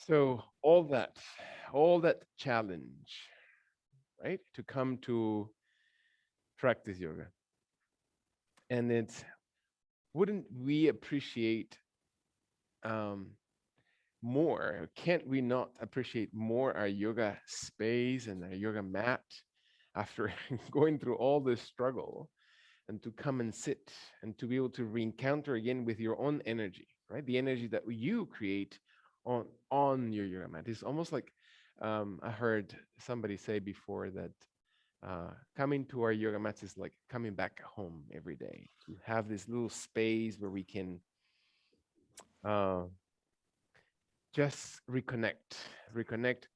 So all that challenge, right, to come to practice yoga, and it's wouldn't we appreciate um, more? Can't we not appreciate more our yoga space and our yoga mat after going through all this struggle, and to come and sit and to be able to re-encounter again with your own energy, right? The energy that you create on your yoga mat. It's almost like I heard somebody say before that coming to our yoga mats is like coming back home every day. To have this little space where we can uh, just reconnect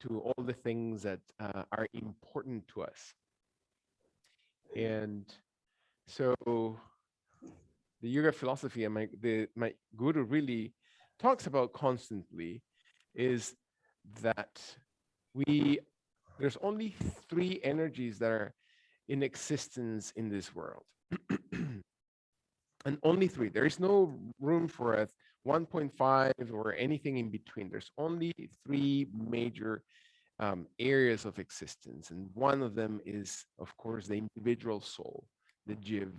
to all the things that are important to us. And so the yoga philosophy and my guru really talks about constantly is that we there's only three energies that are in existence in this world. And only three. There is no room for a 1.5 or anything in between. There's only three major areas of existence. And one of them is, of course, the individual soul, the jiv.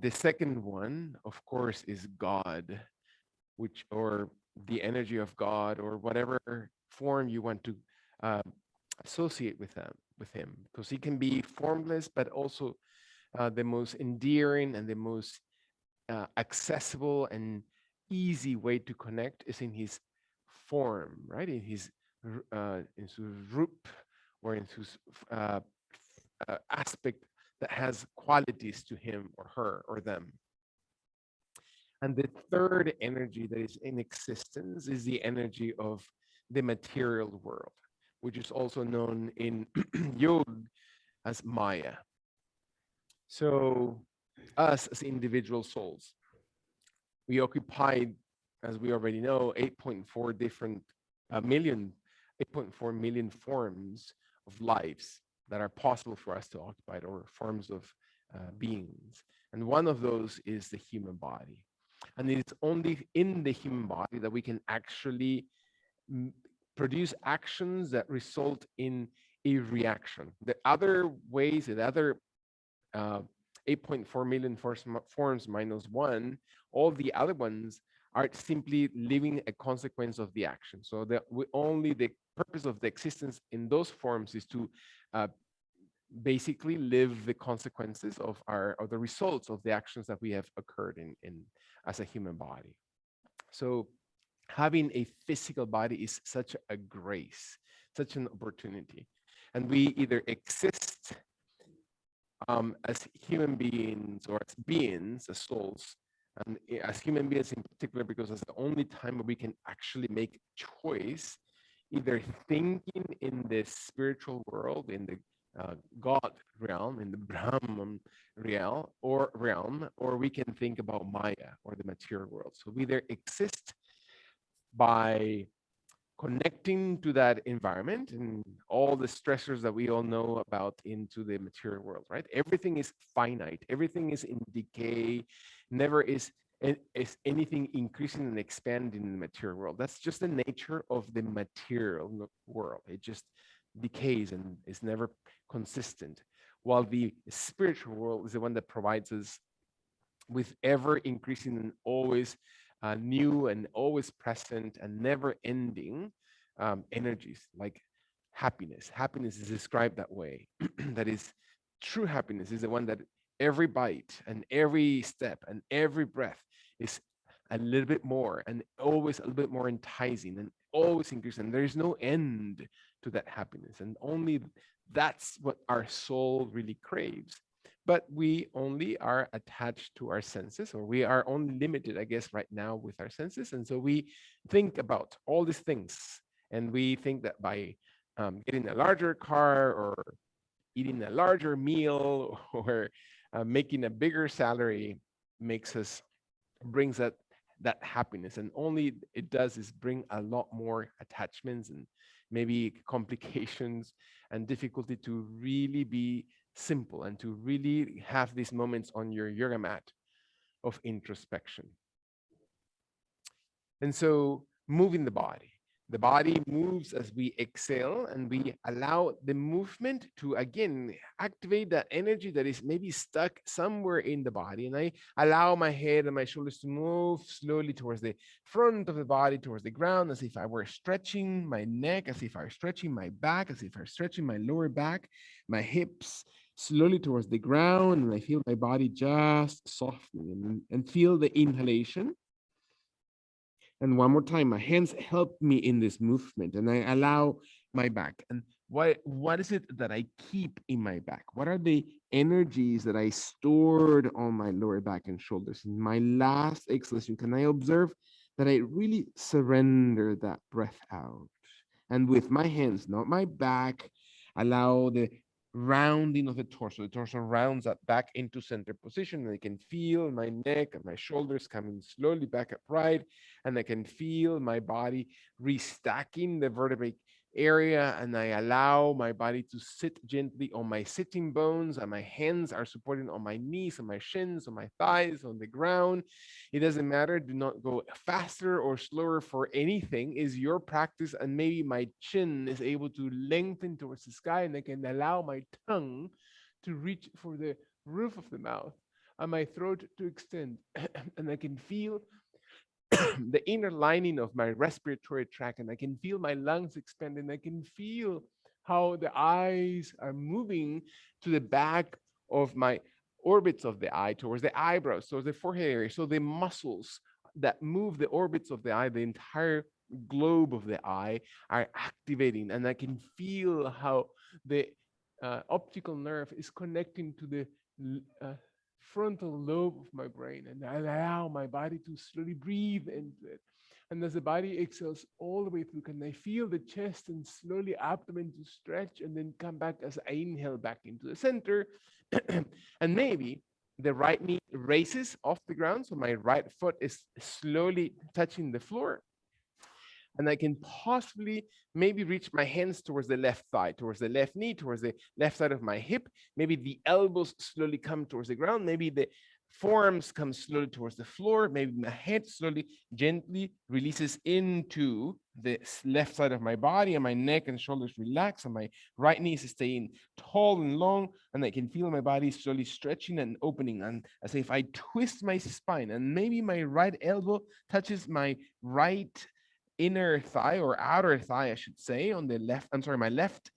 The second one, of course, is God, which, or the energy of God, or whatever form you want to uh, associate with him, because he can be formless, but also the most endearing and the most accessible and easy way to connect is in his form, right? In his rup, or in his aspect that has qualities to him or her or them. And the third energy that is in existence is the energy of the material world, which is also known in yoga as Maya. So, us as individual souls, we occupy, as we already know, 8.4 different million, 8.4 million forms of lives that are possible for us to occupy, or forms of beings. And one of those is the human body. And it's only in the human body that we can actually produce actions that result in a reaction. The other ways, the other 8.4 million forms minus one, all the other ones are simply living a consequence of the action. So only the purpose of the existence in those forms is to uh, basically live the consequences of the results of the actions that we have occurred in as a human body. So having a physical body is such a grace, such an opportunity. And we either exist as human beings, or as beings, as souls, and as human beings in particular, because it's the only time where we can actually make choice, either thinking in the spiritual world, in the God realm, in the Brahman realm, or we can think about Maya, or the material world. So we either exist by connecting to that environment and all the stressors that we all know about into the material world, right? Everything is finite, everything is in decay, never is anything increasing and expanding in the material world. That's just the nature of the material world. It just decays and is never consistent. While the spiritual world is the one that provides us with ever increasing and always new and always present and never ending energies, like happiness. Happiness is described that way. That is, true happiness is the one that every bite and every step and every breath is a little bit more, and always a little bit more enticing, and always increasing. There is no end to that happiness. And only that's what our soul really craves. But we only are attached to our senses, or we are only limited, I guess, right now with our senses. And so we think about all these things, and we think that by getting a larger car, or eating a larger meal, or making a bigger salary brings that happiness. And only it does is bring a lot more attachments, and maybe complications, and difficulty to really be simple, and to really have these moments on your yoga mat of introspection. And so moving the body, The body moves as we exhale, and we allow the movement to again activate that energy that is maybe stuck somewhere in the body. And I allow my head and my shoulders to move slowly towards the front of the body, towards the ground, as if I were stretching my neck, as if I were stretching my back, as if I were stretching my lower back, my hips slowly towards the ground. And I feel my body just softening, and feel the inhalation. And one more time, my hands help me in this movement, and I allow my back. And what is it that I keep in my back? What are the energies that I stored on my lower back and shoulders? In my last exhalation, can I observe that I really surrender that breath out? And with my hands, not my back, allow the rounding of the torso. The torso rounds up back into center position, and I can feel my neck and my shoulders coming slowly back upright, and I can feel my body restacking the vertebrae area, and I allow my body to sit gently on my sitting bones, and my hands are supporting on my knees, on my shins, on my thighs, on the ground. It doesn't matter. Do not go faster or slower for anything. Is your practice, and maybe my chin is able to lengthen towards the sky, and I can allow my tongue to reach for the roof of the mouth, and my throat to extend, and I can feel the inner lining of my respiratory tract, and I can feel my lungs expand, and I can feel how the eyes are moving to the back of my orbits of the eye, towards the eyebrows, towards the forehead area. So the muscles that move the orbits of the eye, the entire globe of the eye, are activating, and I can feel how the optical nerve is connecting to the frontal lobe of my brain, and I allow my body to slowly breathe into it. And as the body exhales all the way through, can I feel the chest and slowly abdomen to stretch and then come back as I inhale back into the center. And maybe the right knee raises off the ground, so my right foot is slowly touching the floor, and I can possibly maybe reach my hands towards the left thigh, towards the left knee, towards the left side of my hip. Maybe the elbows slowly come towards the ground. Maybe the forearms come slowly towards the floor. Maybe my head slowly, gently releases into the left side of my body, and my neck and shoulders relax, and my right knee is staying tall and long, and I can feel my body slowly stretching and opening, and as if I twist my spine, and maybe my right elbow touches my right inner thigh, or outer thigh, I should say, on the left, I'm sorry, my left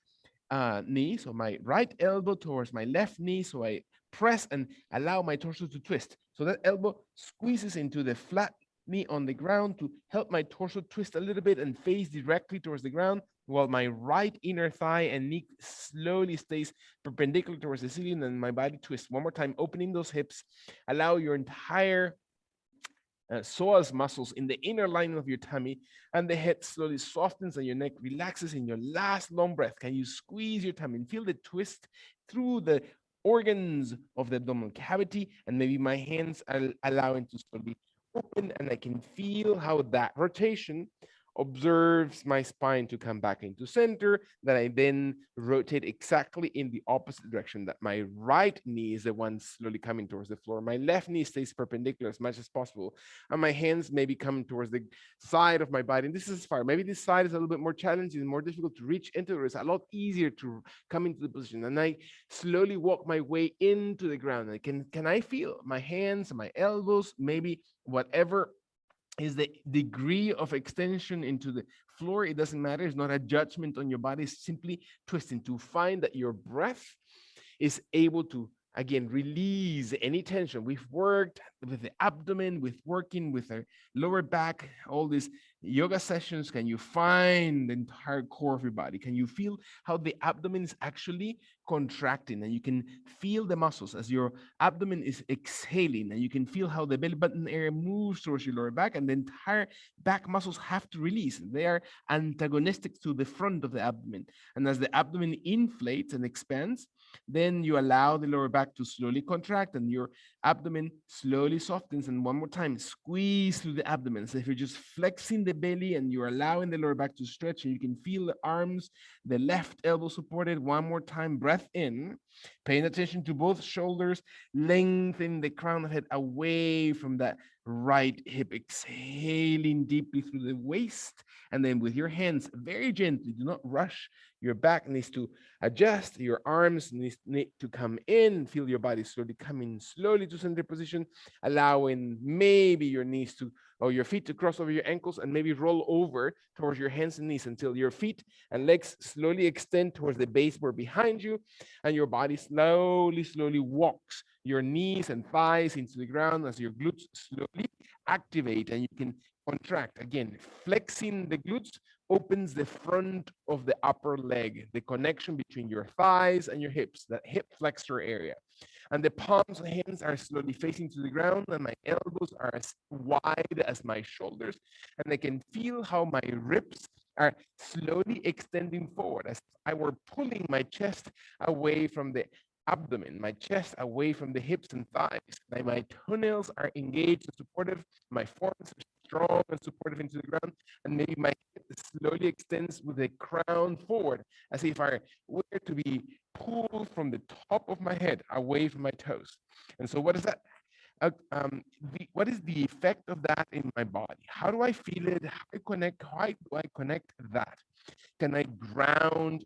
knee. So my right elbow towards my left knee. So I press and allow my torso to twist. So that elbow squeezes into the flat knee on the ground to help my torso twist a little bit and face directly towards the ground, while my right inner thigh and knee slowly stays perpendicular towards the ceiling, and my body twists. One more time, opening those hips. Allow your entire psoas muscles in the inner lining of your tummy, and the head slowly softens and your neck relaxes. In your last long breath, can you squeeze your tummy and feel the twist through the organs of the abdominal cavity? And maybe my hands are allowing to slowly open, and I can feel how that rotation observes my spine to come back into center, that I then rotate exactly in the opposite direction, that my right knee is the one slowly coming towards the floor. My left knee stays perpendicular as much as possible, and my hands may be coming towards the side of my body. And this is far. Maybe this side is a little bit more challenging and more difficult to reach into. It's a lot easier to come into the position. And I slowly walk my way into the ground. And can I feel my hands, my elbows, maybe whatever is the degree of extension into the floor. It doesn't matter. It's not a judgment on your body. It's simply twisting to find that your breath is able to, again, release any tension. We've worked with the abdomen, with working with our lower back, all these yoga sessions. Can you find the entire core of your body? Can you feel how the abdomen is actually contracting, and you can feel the muscles as your abdomen is exhaling, and you can feel how the belly button area moves towards your lower back, and the entire back muscles have to release. They are antagonistic to the front of the abdomen. And as the abdomen inflates and expands, then you allow the lower back to slowly contract, and your abdomen slowly softens. And one more time, squeeze through the abdomen. So if you're just flexing the belly and you're allowing the lower back to stretch, and you can feel the arms, the left elbow supported. One more time, breath in, paying attention to both shoulders, lengthen the crown of the head away from that right hip, exhaling deeply through the waist. And then with your hands, very gently, do not rush. Your back needs to adjust. Your arms need to come in. Feel your body slowly coming slowly to center position, allowing maybe your knees to, or your feet to cross over your ankles and maybe roll over towards your hands and knees until your feet and legs slowly extend towards the baseboard behind you, and your body slowly walks your knees and thighs into the ground as your glutes slowly activate and you can contract. Again, flexing the glutes opens the front of the upper leg, the connection between your thighs and your hips, that hip flexor area. And the palms of hands are slowly facing to the ground, and my elbows are as wide as my shoulders. And I can feel how my ribs are slowly extending forward as I were pulling my chest away from the abdomen, my chest away from the hips and thighs. My toenails are engaged and supportive. My forearms are strong and supportive into the ground. And maybe my head slowly extends with the crown forward, as if I were to be pulled from the top of my head away from my toes. And so what is that? What is the effect of that in my body? How do I feel it? How do I connect that? Can I ground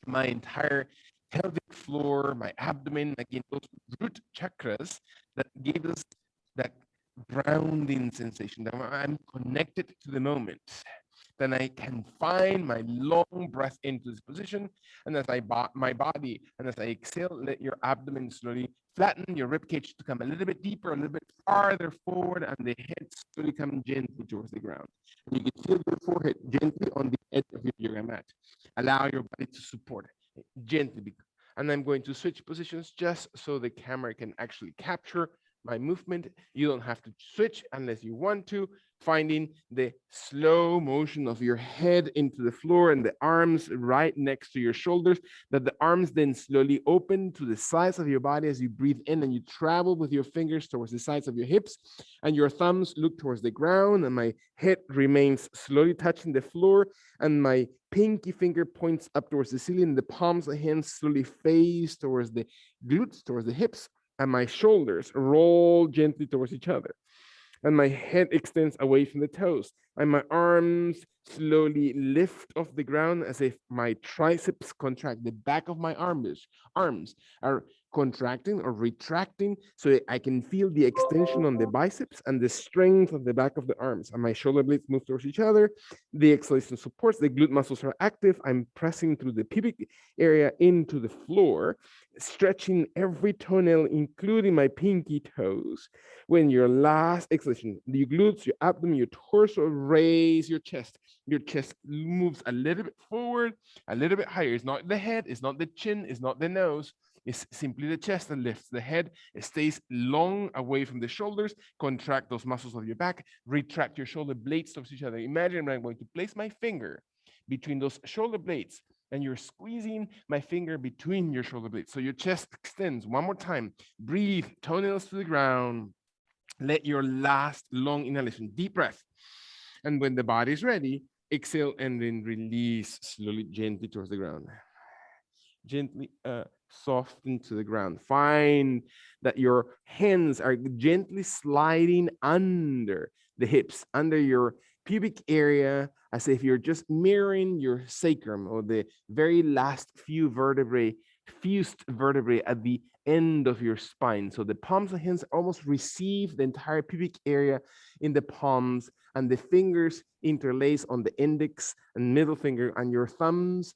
my entire pelvic floor, my abdomen, again, those root chakras that give us that grounding sensation, that I'm connected to the moment? Then I can find my long breath into this position. And as my body, and as I exhale, let your abdomen slowly flatten, your rib cage to come a little bit deeper, a little bit farther forward, and the head slowly come gently towards the ground. And you can feel your forehead gently on the edge of your yoga mat. Allow your body to support it gently. And I'm going to switch positions just so the camera can actually capture my movement. You don't have to switch unless you want to, finding the slow motion of your head into the floor and the arms right next to your shoulders, that the arms then slowly open to the sides of your body as you breathe in, and you travel with your fingers towards the sides of your hips, and your thumbs look towards the ground, and my head remains slowly touching the floor, and my pinky finger points up towards the ceiling. The palms of the hands slowly face towards the glutes, towards the hips, and my shoulders roll gently towards each other. And my head extends away from the toes, and my arms slowly lift off the ground as if my triceps contract. The back of my arms are contracting or retracting so I can feel the extension on the biceps and the strength of the back of the arms. And my shoulder blades move towards each other. The exhalation supports, the glute muscles are active. I'm pressing through the pubic area into the floor, stretching every toenail, including my pinky toes. When your last exhalation, your glutes, your abdomen, your torso, raise your chest. Your chest moves a little bit forward, a little bit higher. It's not the head, it's not the chin, it's not the nose. It's simply the chest that lifts. The head stays long away from the shoulders. Contract those muscles of your back. Retract your shoulder blades towards each other. Imagine I'm going to place my finger between those shoulder blades, and you're squeezing my finger between your shoulder blades. So your chest extends. One more time. Breathe, toenails to the ground. Let your last long inhalation, deep breath. And when the body is ready, exhale and then release slowly, gently towards the ground. Gently soften to the ground. Find that your hands are gently sliding under the hips, under your pubic area, as if you're just mirroring your sacrum, or the very last few vertebrae, fused vertebrae at the end of your spine. So the palms of hands almost receive the entire pubic area in the palms, and the fingers interlace on the index and middle finger, and your thumbs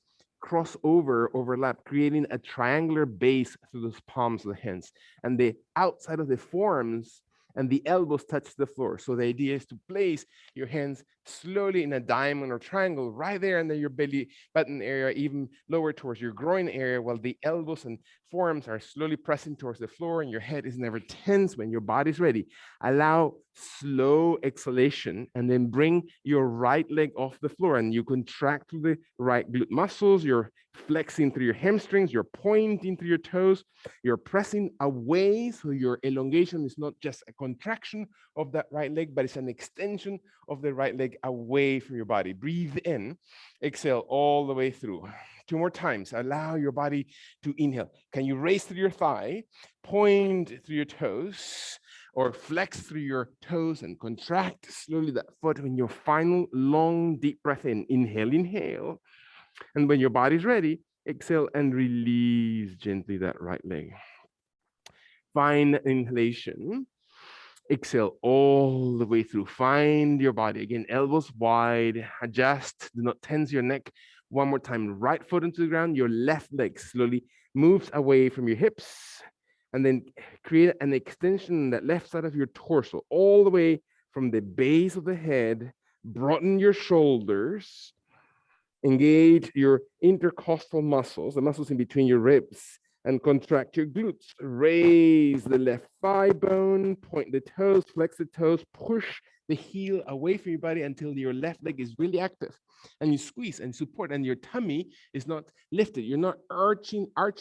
overlap, creating a triangular base through those palms of the hands. And the outside of the forearms and the elbows touch the floor. So the idea is to place your hands slowly in a diamond or triangle right there under your belly button area, even lower towards your groin area, while the elbows and forearms are slowly pressing towards the floor, and your head is never tense. When your body's ready, allow slow exhalation, and then bring your right leg off the floor, and you contract through the right glute muscles. You're flexing through your hamstrings, you're pointing through your toes, you're pressing away, so your elongation is not just a contraction of that right leg, but it's an extension of the right leg away from your body. Breathe in, exhale all the way through. 2 more times. Allow your body to inhale. Can you raise through your thigh, point through your toes, or flex through your toes and contract slowly that foot. When your final long deep breath in, inhale, inhale. And when your body's ready, exhale and release gently that right leg. Fine inhalation. Exhale all the way through. Find your body. Again, elbows wide. Adjust. Do not tense your neck. One more time. Right foot into the ground. Your left leg slowly moves away from your hips. And then create an extension on that left side of your torso, all the way from the base of the head. Broaden your shoulders. Engage your intercostal muscles, the muscles in between your ribs, and contract your glutes. Raise the left thigh bone, point the toes, flex the toes, push the heel away from your body until your left leg is really active. And you squeeze and support, and your tummy is not lifted. You're not arching or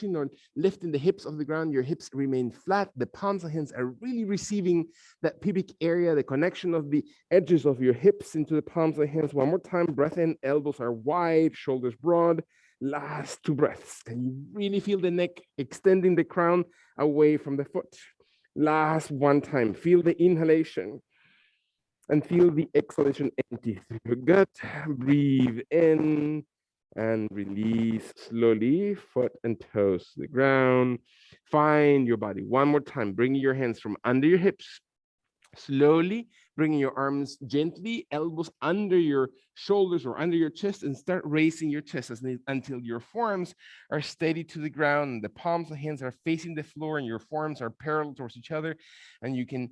lifting the hips off the ground. Your hips remain flat. The palms of hands are really receiving that pubic area, the connection of the edges of your hips into the palms of the hands. One more time, breath in, elbows are wide, shoulders broad. Last 2 breaths. Can you really feel the neck extending the crown away from the foot? Last 1 time, feel the inhalation and feel the exhalation empty through your gut. Breathe in and release slowly, foot and toes to the ground. Find your body. One more time, bringing your hands from under your hips. Slowly bringing your arms gently, elbows under your shoulders or under your chest, and start raising your chest until your forearms are steady to the ground and the palms of the hands are facing the floor and your forearms are parallel towards each other. And you can,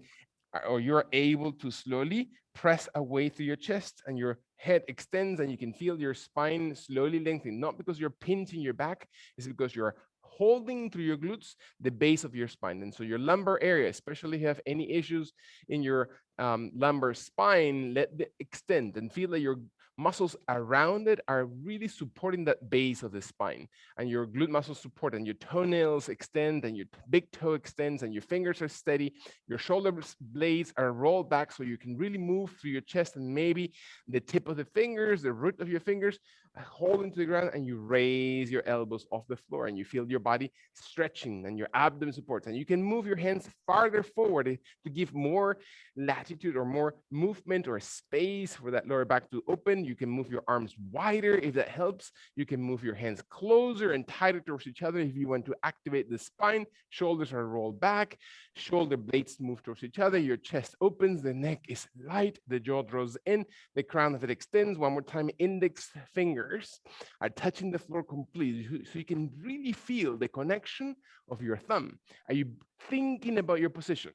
or you're able to slowly press away through your chest and your head extends and you can feel your spine slowly lengthening, not because you're pinching your back, it's because you're holding through your glutes the base of your spine. And so your lumbar area, especially if you have any issues in your lumbar spine, let it extend and feel that your muscles around it are really supporting that base of the spine, and your glute muscles support, and your toenails extend, and your big toe extends, and your fingers are steady. Your shoulder blades are rolled back so you can really move through your chest, and maybe the tip of the fingers, the root of your fingers, hold into the ground, and you raise your elbows off the floor, and you feel your body stretching, and your abdomen supports, and you can move your hands farther forward to give more latitude or more movement or space for that lower back to open. You can move your arms wider if that helps. You can move your hands closer and tighter towards each other if you want to activate the spine. Shoulders are rolled back, shoulder blades move towards each other, your chest opens, the neck is light, the jaw draws in, the crown of it extends. One more time, index fingers are touching the floor completely, so you can really feel the connection of your thumb. Are you thinking about your position?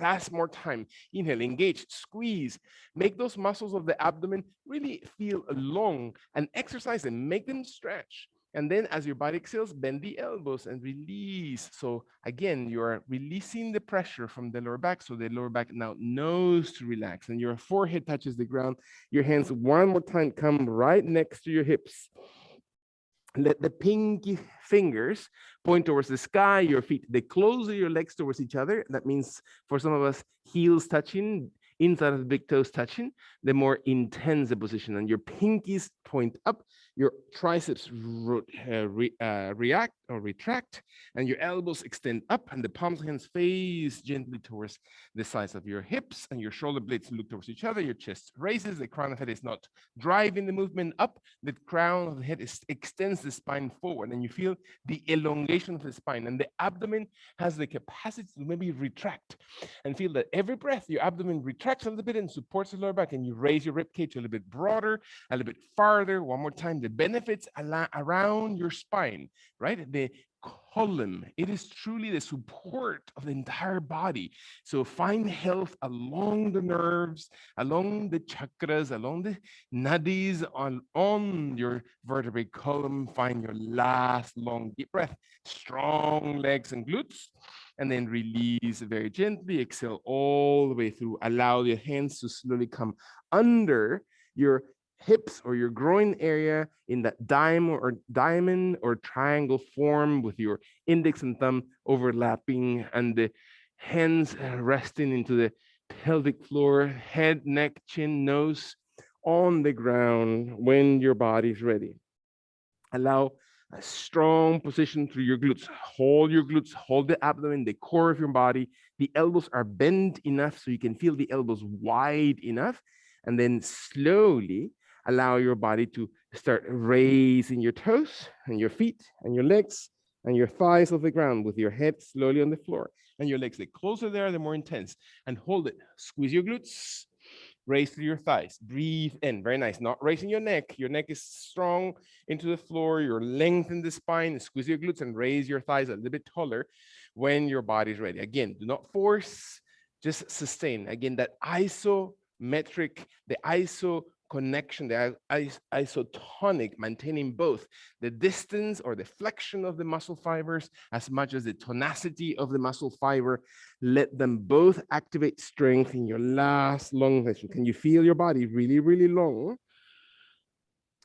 Last more time. Inhale, engage, squeeze. Make those muscles of the abdomen really feel long and exercise them, make them stretch. And then as your body exhales, bend the elbows and release. So again, you're releasing the pressure from the lower back. So the lower back now knows to relax and your forehead touches the ground. Your hands one more time come right next to your hips. Let the pinky fingers point towards the sky, your feet. The closer your legs towards each other, that means for some of us, heels touching, inside of the big toes touching, the more intense the position. And your pinkies point up, your triceps react or retract, and your elbows extend up, and the palms of hands face gently towards the sides of your hips, and your shoulder blades look towards each other. Your chest raises, the crown of the head is not driving the movement up, the crown of the head extends the spine forward, and you feel the elongation of the spine, and the abdomen has the capacity to maybe retract, and feel that every breath, your abdomen retracts a little bit and supports the lower back, and you raise your rib cage a little bit broader, a little bit farther. One more time, the benefits around your spine, right? The column, it is truly the support of the entire body. So find health along the nerves, along the chakras, along the nadis, on your vertebrae column. Find your last long deep breath, strong legs and glutes, and then release very gently. Exhale all the way through. Allow your hands to slowly come under your hips or your groin area in that diamond or triangle form, with your index and thumb overlapping and the hands resting into the pelvic floor, head, neck, chin, nose on the ground when your body's ready. Allow a strong position through your glutes. Hold your glutes, hold the abdomen, the core of your body The elbows are bent enough so you can feel the elbows wide enough. And then slowly allow your body to start raising your toes and your feet and your legs and your thighs off the ground with your head slowly on the floor. And your legs, the closer they are, the more intense. And hold it. Squeeze your glutes. Raise through your thighs. Breathe in. Very nice. Not raising your neck. Your neck is strong into the floor. You're lengthen the spine. Squeeze your glutes and raise your thighs a little bit taller when your body's ready. Again, do not force. Just sustain. Again, that isometric, the iso connection, the isotonic, maintaining both the distance or the flexion of the muscle fibers as much as the tonicity of the muscle fiber. Let them both activate strength in your last long session. Can you feel your body really, really long?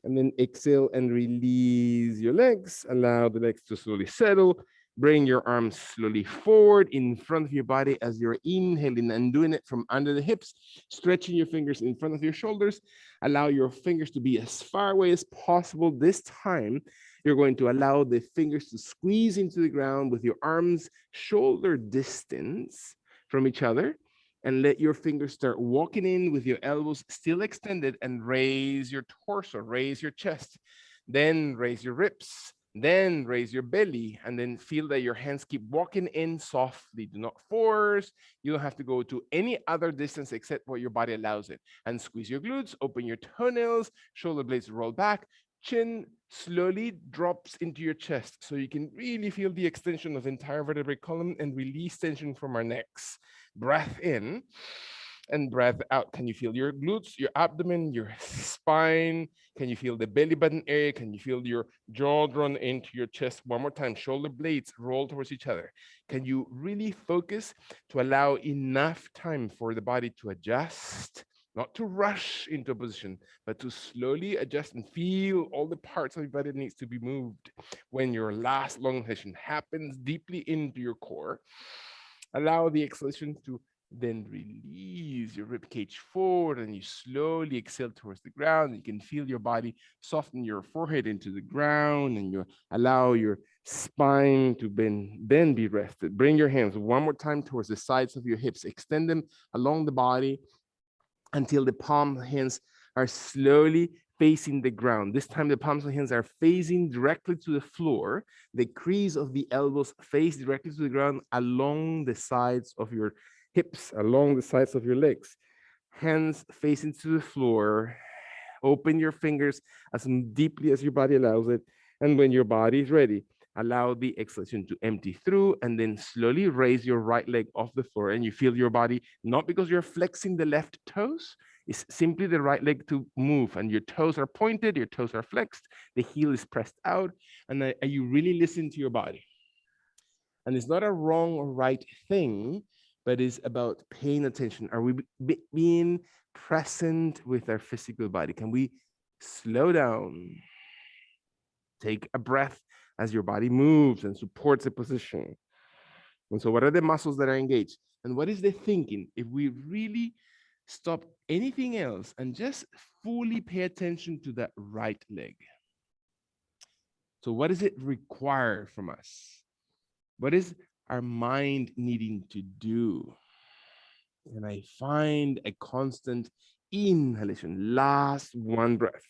And then exhale and release your legs. Allow the legs to slowly settle. Bring your arms slowly forward in front of your body as you're inhaling and doing it from under the hips, stretching your fingers in front of your shoulders. Allow your fingers to be as far away as possible. This time, you're going to allow the fingers to squeeze into the ground with your arms shoulder distance from each other. And let your fingers start walking in with your elbows still extended, and raise your torso, raise your chest, then raise your ribs, then raise your belly, and then feel that your hands keep walking in softly. Do not force. You don't have to go to any other distance except what your body allows it. And squeeze your glutes, open your toenails, shoulder blades roll back, chin slowly drops into your chest so you can really feel the extension of the entire vertebrae column and release tension from our necks. Breath in and breath out. Can you feel your glutes, your abdomen, your spine? Can you feel the belly button area? Can you feel your jaw drawn into your chest? One more time, shoulder blades roll towards each other. Can you really focus to allow enough time for the body to adjust? Not to rush into a position, but to slowly adjust and feel all the parts of your body that needs to be moved. When your last long session happens deeply into your core, allow the exhalation to then release your rib cage forward, and you slowly exhale towards the ground. You can feel your body soften your forehead into the ground, and you allow your spine to then be rested. Bring your hands one more time towards the sides of your hips. Extend them along the body until the palm hands are slowly facing the ground. This time the palms of the hands are facing directly to the floor. The crease of the elbows face directly to the ground along the sides of your hips, along the sides of your legs. Hands facing to the floor. Open your fingers as deeply as your body allows it. And when your body is ready, allow the exhalation to empty through, and then slowly raise your right leg off the floor. And you feel your body, not because you're flexing the left toes, it's simply the right leg to move, and your toes are pointed, your toes are flexed, the heel is pressed out, and you really listen to your body. And it's not a wrong or right thing, but it's about paying attention. Are we being present with our physical body? Can we slow down? Take a breath as your body moves and supports a position. And so, what are the muscles that are engaged? And what is the thinking? If we really stop anything else and just fully pay attention to that right leg. So, what does it require from us? What is our mind needing to do? And I find a constant inhalation, last one breath.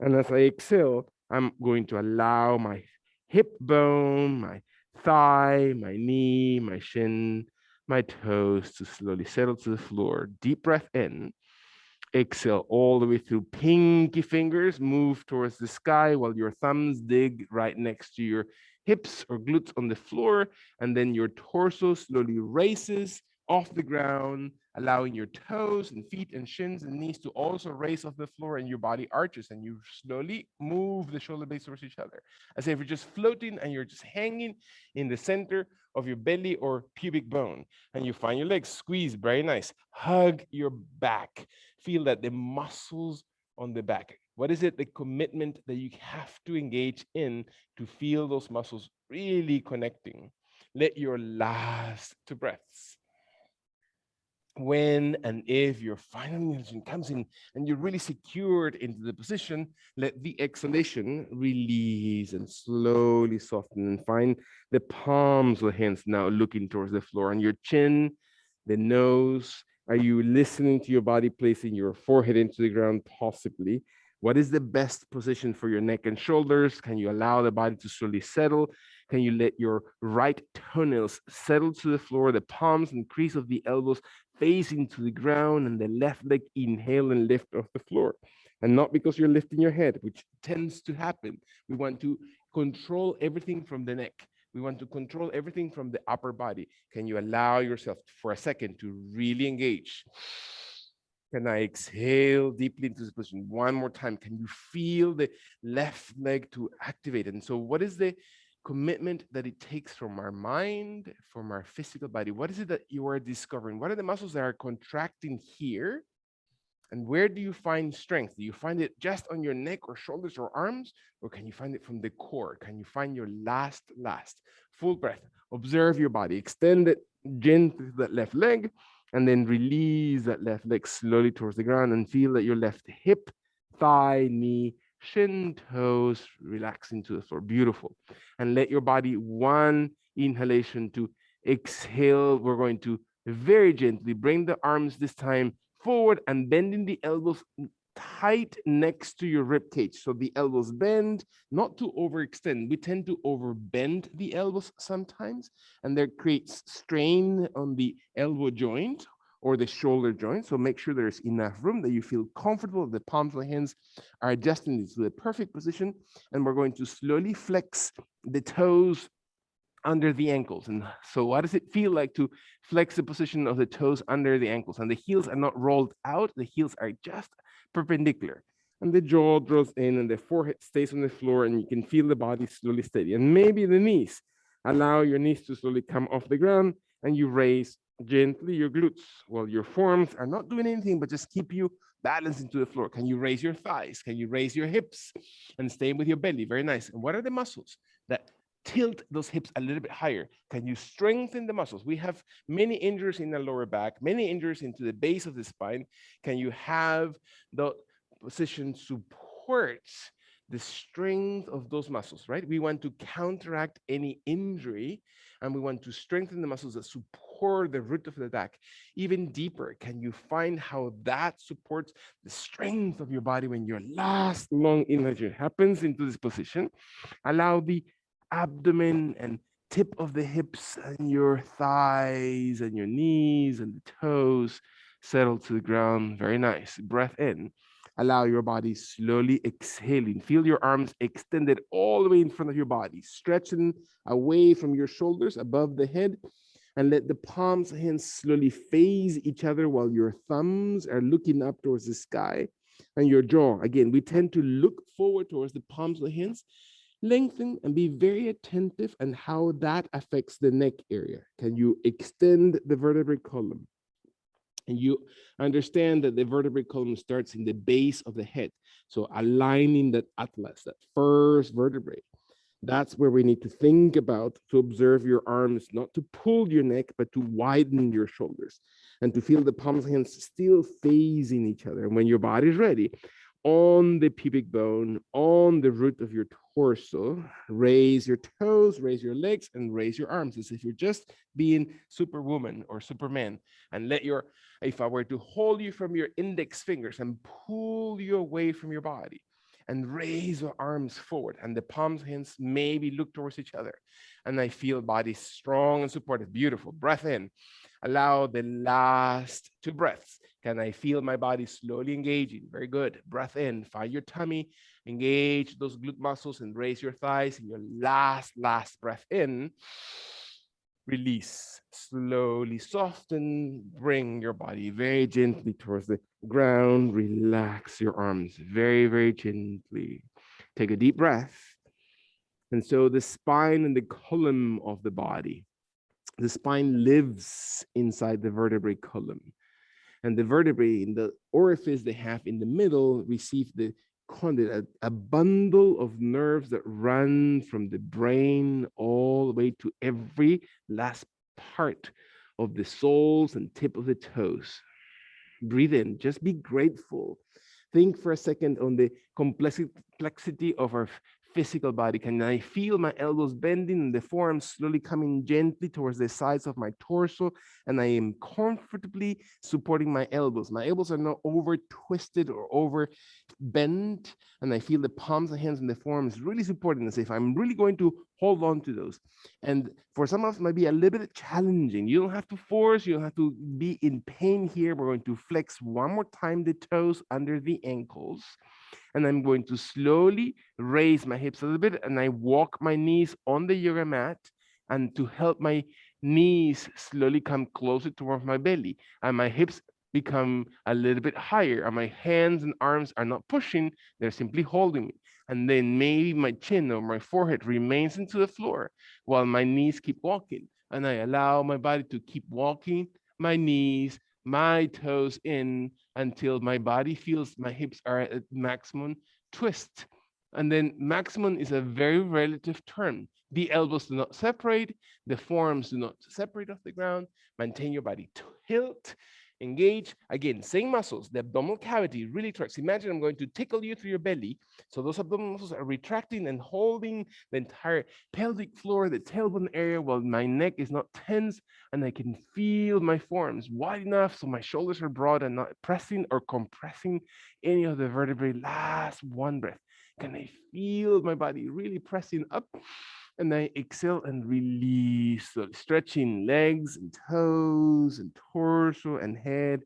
And as I exhale, I'm going to allow my hip bone, my thigh, my knee, my shin, my toes to slowly settle to the floor. Deep breath in. Exhale all the way through. Pinky fingers move towards the sky while your thumbs dig right next to your hips or glutes on the floor. And then your torso slowly raises off the ground, allowing your toes and feet and shins and knees to also raise off the floor, and your body arches, and you slowly move the shoulder blades towards each other, as if you're just floating and you're just hanging in the center of your belly or pubic bone. And you find your legs squeeze, very nice. Hug your back. Feel that the muscles on the back. What is it, the commitment that you have to engage in to feel those muscles really connecting? Let your last two breaths When and if your final inhalation comes in and you're really secured into the position, let the exhalation release and slowly soften and find the palms of the hands now looking towards the floor and your chin, the nose. Are you listening to your body placing your forehead into the ground? Possibly. What is the best position for your neck and shoulders? Can you allow the body to slowly settle? Can you let your right toenails settle to the floor, the palms and crease of the elbows facing to the ground, and the left leg inhale and lift off the floor? And not because you're lifting your head, which tends to happen. We want to control everything from the neck. We want to control everything from the upper body. Can you allow yourself for a second to really engage? Can I exhale deeply into this position? One more time. Can you feel the left leg to activate? And so, what is the commitment that it takes from our mind, from our physical body? What is it that you are discovering? What are the muscles that are contracting here? And where do you find strength? Do you find it just on your neck or shoulders or arms? Or can you find it from the core? Can you find your last? Full breath. Observe your body. Extend it gently to that left leg and then release that left leg slowly towards the ground and feel that your left hip, thigh, knee, shin, toes relax into the floor. Beautiful. And let your body one inhalation to exhale. We're going to very gently bring the arms this time forward and bending the elbows tight next to your rib cage. So the elbows bend, not to overextend. We tend to overbend the elbows sometimes, and that creates strain on the elbow joint or the shoulder joint. So make sure there's enough room that you feel comfortable. The palms of the hands are adjusting to the perfect position. And we're going to slowly flex the toes under the ankles. And so what does it feel like to flex the position of the toes under the ankles? And the heels are not rolled out, the heels are just perpendicular. And the jaw draws in and the forehead stays on the floor and you can feel the body slowly steady. And maybe the knees, allow your knees to slowly come off the ground and you raise gently your glutes. Well, your forearms are not doing anything but just keep you balanced into the floor. Can you raise your thighs? Can you raise your hips and stay with your belly? Very nice. And what are the muscles that tilt those hips a little bit higher? Can you strengthen the muscles? We have many injuries in the lower back, many injuries into the base of the spine. Can you have the position support the strength of those muscles, right? We want to counteract any injury and we want to strengthen the muscles that support the root of the back even deeper. Can you find how that supports the strength of your body when your last long inhalation happens into this position? Allow the abdomen and tip of the hips and your thighs and your knees and the toes settle to the ground. Very nice. Breath in. Allow your body slowly exhaling. Feel your arms extended all the way in front of your body, stretching away from your shoulders above the head. And let the palms of hands slowly face each other while your thumbs are looking up towards the sky. And your jaw, again, we tend to look forward towards the palms of the hands. Lengthen and be very attentive and how that affects the neck area. Can you extend the vertebrae column? And you understand that the vertebrae column starts in the base of the head. So aligning that atlas, that first vertebrae, that's where we need to think about to observe your arms, not to pull your neck, but to widen your shoulders and to feel the palms of hands still facing each other. And when your body is ready, on the pubic bone, on the root of your torso, raise your toes, raise your legs, and raise your arms as if you're just being Superwoman or Superman. And let your, if I were to hold you from your index fingers and pull you away from your body, and raise your arms forward and the palms hands maybe look towards each other. And I feel body strong and supported. Beautiful. Breath in. Allow the last 2 breaths. Can I feel my body slowly engaging? Very good. Breath in. Find your tummy. Engage those glute muscles and raise your thighs. And your last breath in. Release. Slowly soften. Bring your body very gently towards the ground. Relax your arms very, very gently. Take a deep breath. And so the spine and the column of the body, the spine lives inside the vertebrae column. And the vertebrae in the orifice they have in the middle receive the conduit, a bundle of nerves that run from the brain all the way to every last part of the soles and tip of the toes. Breathe in, just be grateful. Think for a second on the complexity of our physical body. Can I feel my elbows bending and the forearms slowly coming gently towards the sides of my torso? And I am comfortably supporting my elbows. My elbows are not over twisted or over bent. And I feel the palms of the hands and the forearms really supporting as if I'm really going to hold on to those. And for some of us, it might be a little bit challenging. You don't have to force, you don't have to be in pain here. We're going to flex one more time the toes under the ankles. And I'm going to slowly raise my hips a little bit, and I walk my knees on the yoga mat, and to help my knees slowly come closer towards my belly, and my hips become a little bit higher, and my hands and arms are not pushing, they're simply holding me. And then maybe my chin or my forehead remains into the floor while my knees keep walking. And I allow my body to keep walking, my knees, my toes in, until my body feels my hips are at maximum twist. And then maximum is a very relative term. The elbows do not separate, the forearms do not separate off the ground. Maintain your body tilt, engage. Again, same muscles, the abdominal cavity really tracks. Imagine I'm going to tickle you through your belly. So those abdominal muscles are retracting and holding the entire pelvic floor, the tailbone area, while my neck is not tense, and I can feel my forearms wide enough so my shoulders are broad and not pressing or compressing any of the vertebrae. Last one breath. Can I feel my body really pressing up? And I exhale and release, so stretching legs and toes and torso and head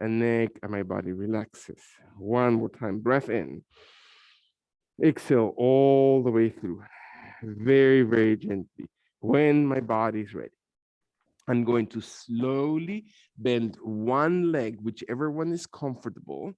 and neck, and my body relaxes. One more time, breath in. Exhale all the way through, very, very gently. When my body is ready, I'm going to slowly bend one leg, whichever one is comfortable,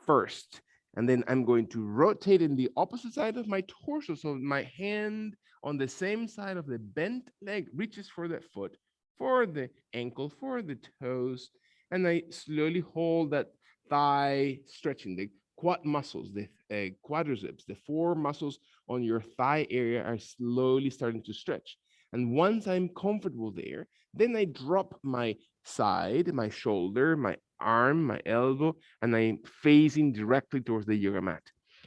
first. And then I'm going to rotate in the opposite side of my torso. So my hand on the same side of the bent leg reaches for the foot, for the ankle, for the toes. And I slowly hold that thigh stretching. The quad muscles, the quadriceps, the four muscles on your thigh area are slowly starting to stretch. And once I'm comfortable there, then I drop my side, my shoulder, my arm, my elbow, and I'm facing directly towards the yoga mat.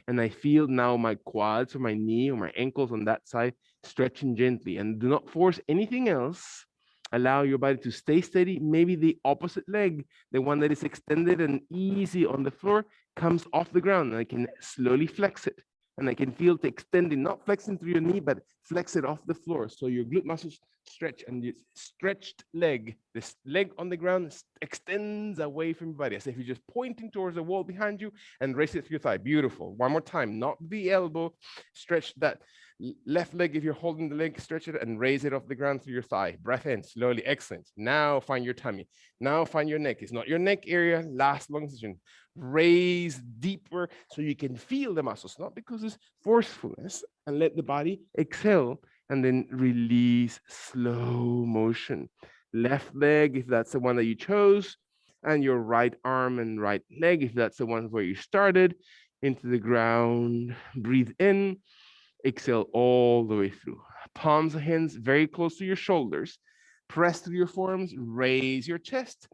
And I feel now my quads or my knee or my ankles on that side stretching gently. And do not force anything else. Allow your body to stay steady. Maybe the opposite leg, the one that is extended and easy on the floor, comes off the ground. And I can slowly flex it. And I can feel it extending, not flexing through your knee, but flex it off the floor. So your glute muscles stretch, and the stretched leg, this leg on the ground extends away from your body, as if you're just pointing towards the wall behind you, and raise it through your thigh. Beautiful. One more time, not the elbow. Stretch that left leg. If you're holding the leg, stretch it and raise it off the ground through your thigh. Breath in slowly. Excellent. Now find your tummy. Now find your neck. It's not your neck area. Last long session. Raise deeper so you can feel the muscles, not because it's forcefulness, and let the body exhale and then release slow motion. Left leg, if that's the one that you chose, and your right arm and right leg, if that's the one where you started, into the ground. Breathe in, exhale all the way through. Palms of hands very close to your shoulders. Press through your forearms, raise your chest.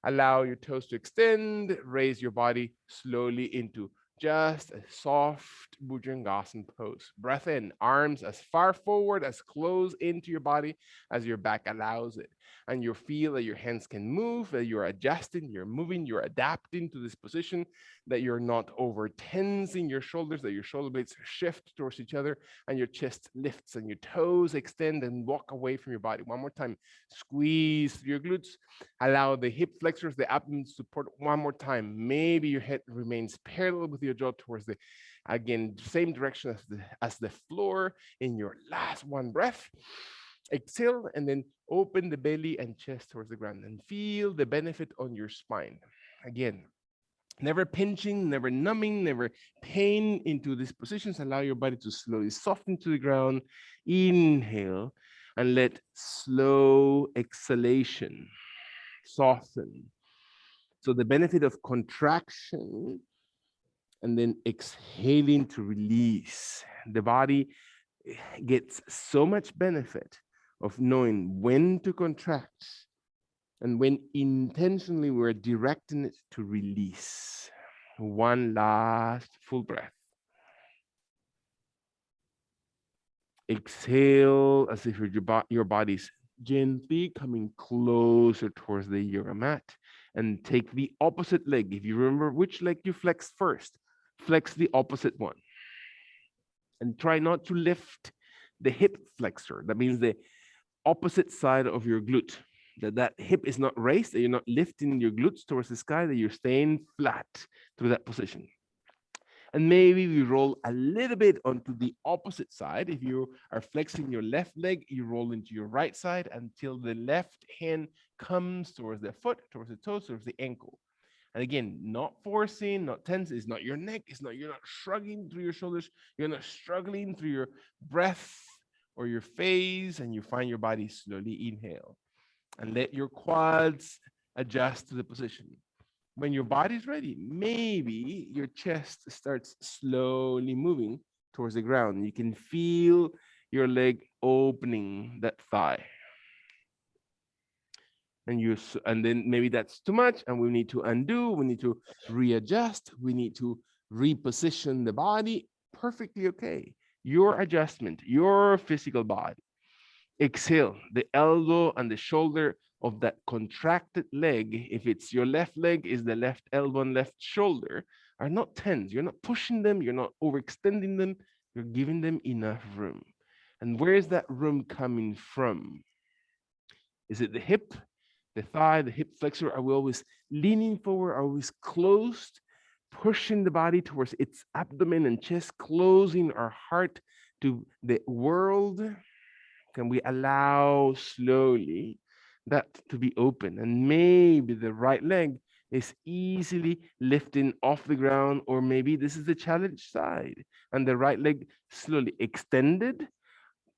Allow your toes to extend, raise your body slowly into just a soft Bhujangasana pose. Breath in, arms as far forward, as close into your body as your back allows it. And you feel that your hands can move, that you're adjusting, you're moving, you're adapting to this position, that you're not over tensing your shoulders, that your shoulder blades shift towards each other, and your chest lifts and your toes extend and walk away from your body. One more time, squeeze through your glutes. Allow the hip flexors, the abdomen support one more time. Maybe your head remains parallel with your jaw towards the, again, same direction as the floor in your last one breath. Exhale and then open the belly and chest towards the ground and feel the benefit on your spine. Again, never pinching, never numbing, never pain into these positions. Allow your body to slowly soften to the ground. Inhale and let slow exhalation soften. So the benefit of contraction and then exhaling to release. The body gets so much benefit of knowing when to contract And when intentionally we're directing it to release. One last full breath. Exhale as if your body's gently coming closer towards the yoga mat. And take the opposite leg. If you remember which leg you flexed first, flex the opposite one. And try not to lift the hip flexor. That means the opposite side of your glute. That hip is not raised, that you're not lifting your glutes towards the sky, that you're staying flat through that position. And maybe we roll a little bit onto the opposite side. If you are flexing your left leg, you roll into your right side until the left hand comes towards the foot, towards the toes, towards the ankle. And again, not forcing, not tense. It's not your neck. You're not shrugging through your shoulders. You're not struggling through your breath or your face. And you find your body slowly inhale and let your quads adjust to the position. When your body's ready, maybe your chest starts slowly moving towards the ground. You can feel your leg opening that thigh. And then maybe that's too much and we need to undo, we need to readjust, we need to reposition the body. Perfectly okay. Your adjustment, your physical body. Exhale, the elbow and the shoulder of that contracted leg, if it's your left leg, is the left elbow and left shoulder, are not tense. You're not pushing them, you're not overextending them, you're giving them enough room. And where is that room coming from? Is it the hip, the thigh, the hip flexor? Are we always leaning forward? Are we always closed, pushing the body towards its abdomen and chest, closing our heart to the world? Can we allow slowly that to be open? And maybe the right leg is easily lifting off the ground, or maybe this is the challenge side, and the right leg slowly extended,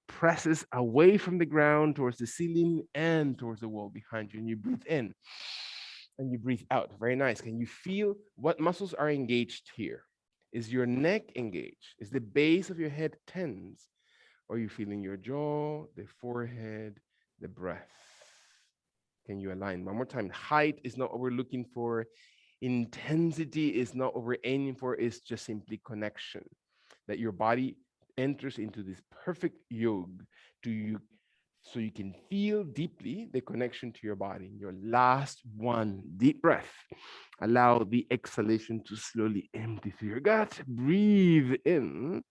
presses away from the ground towards the ceiling and towards the wall behind you. And you breathe in and you breathe out. Very nice. Can you feel what muscles are engaged here? Is your neck engaged? Is the base of your head tense? Or are you feeling your jaw, the forehead, the breath? Can you align? One more time. Height is not what we're looking for. Intensity is not what we're aiming for. It's just simply connection. That your body enters into this perfect yoga to you, so you can feel deeply the connection to your body. Your last one, deep breath. Allow the exhalation to slowly empty through your gut. Breathe in.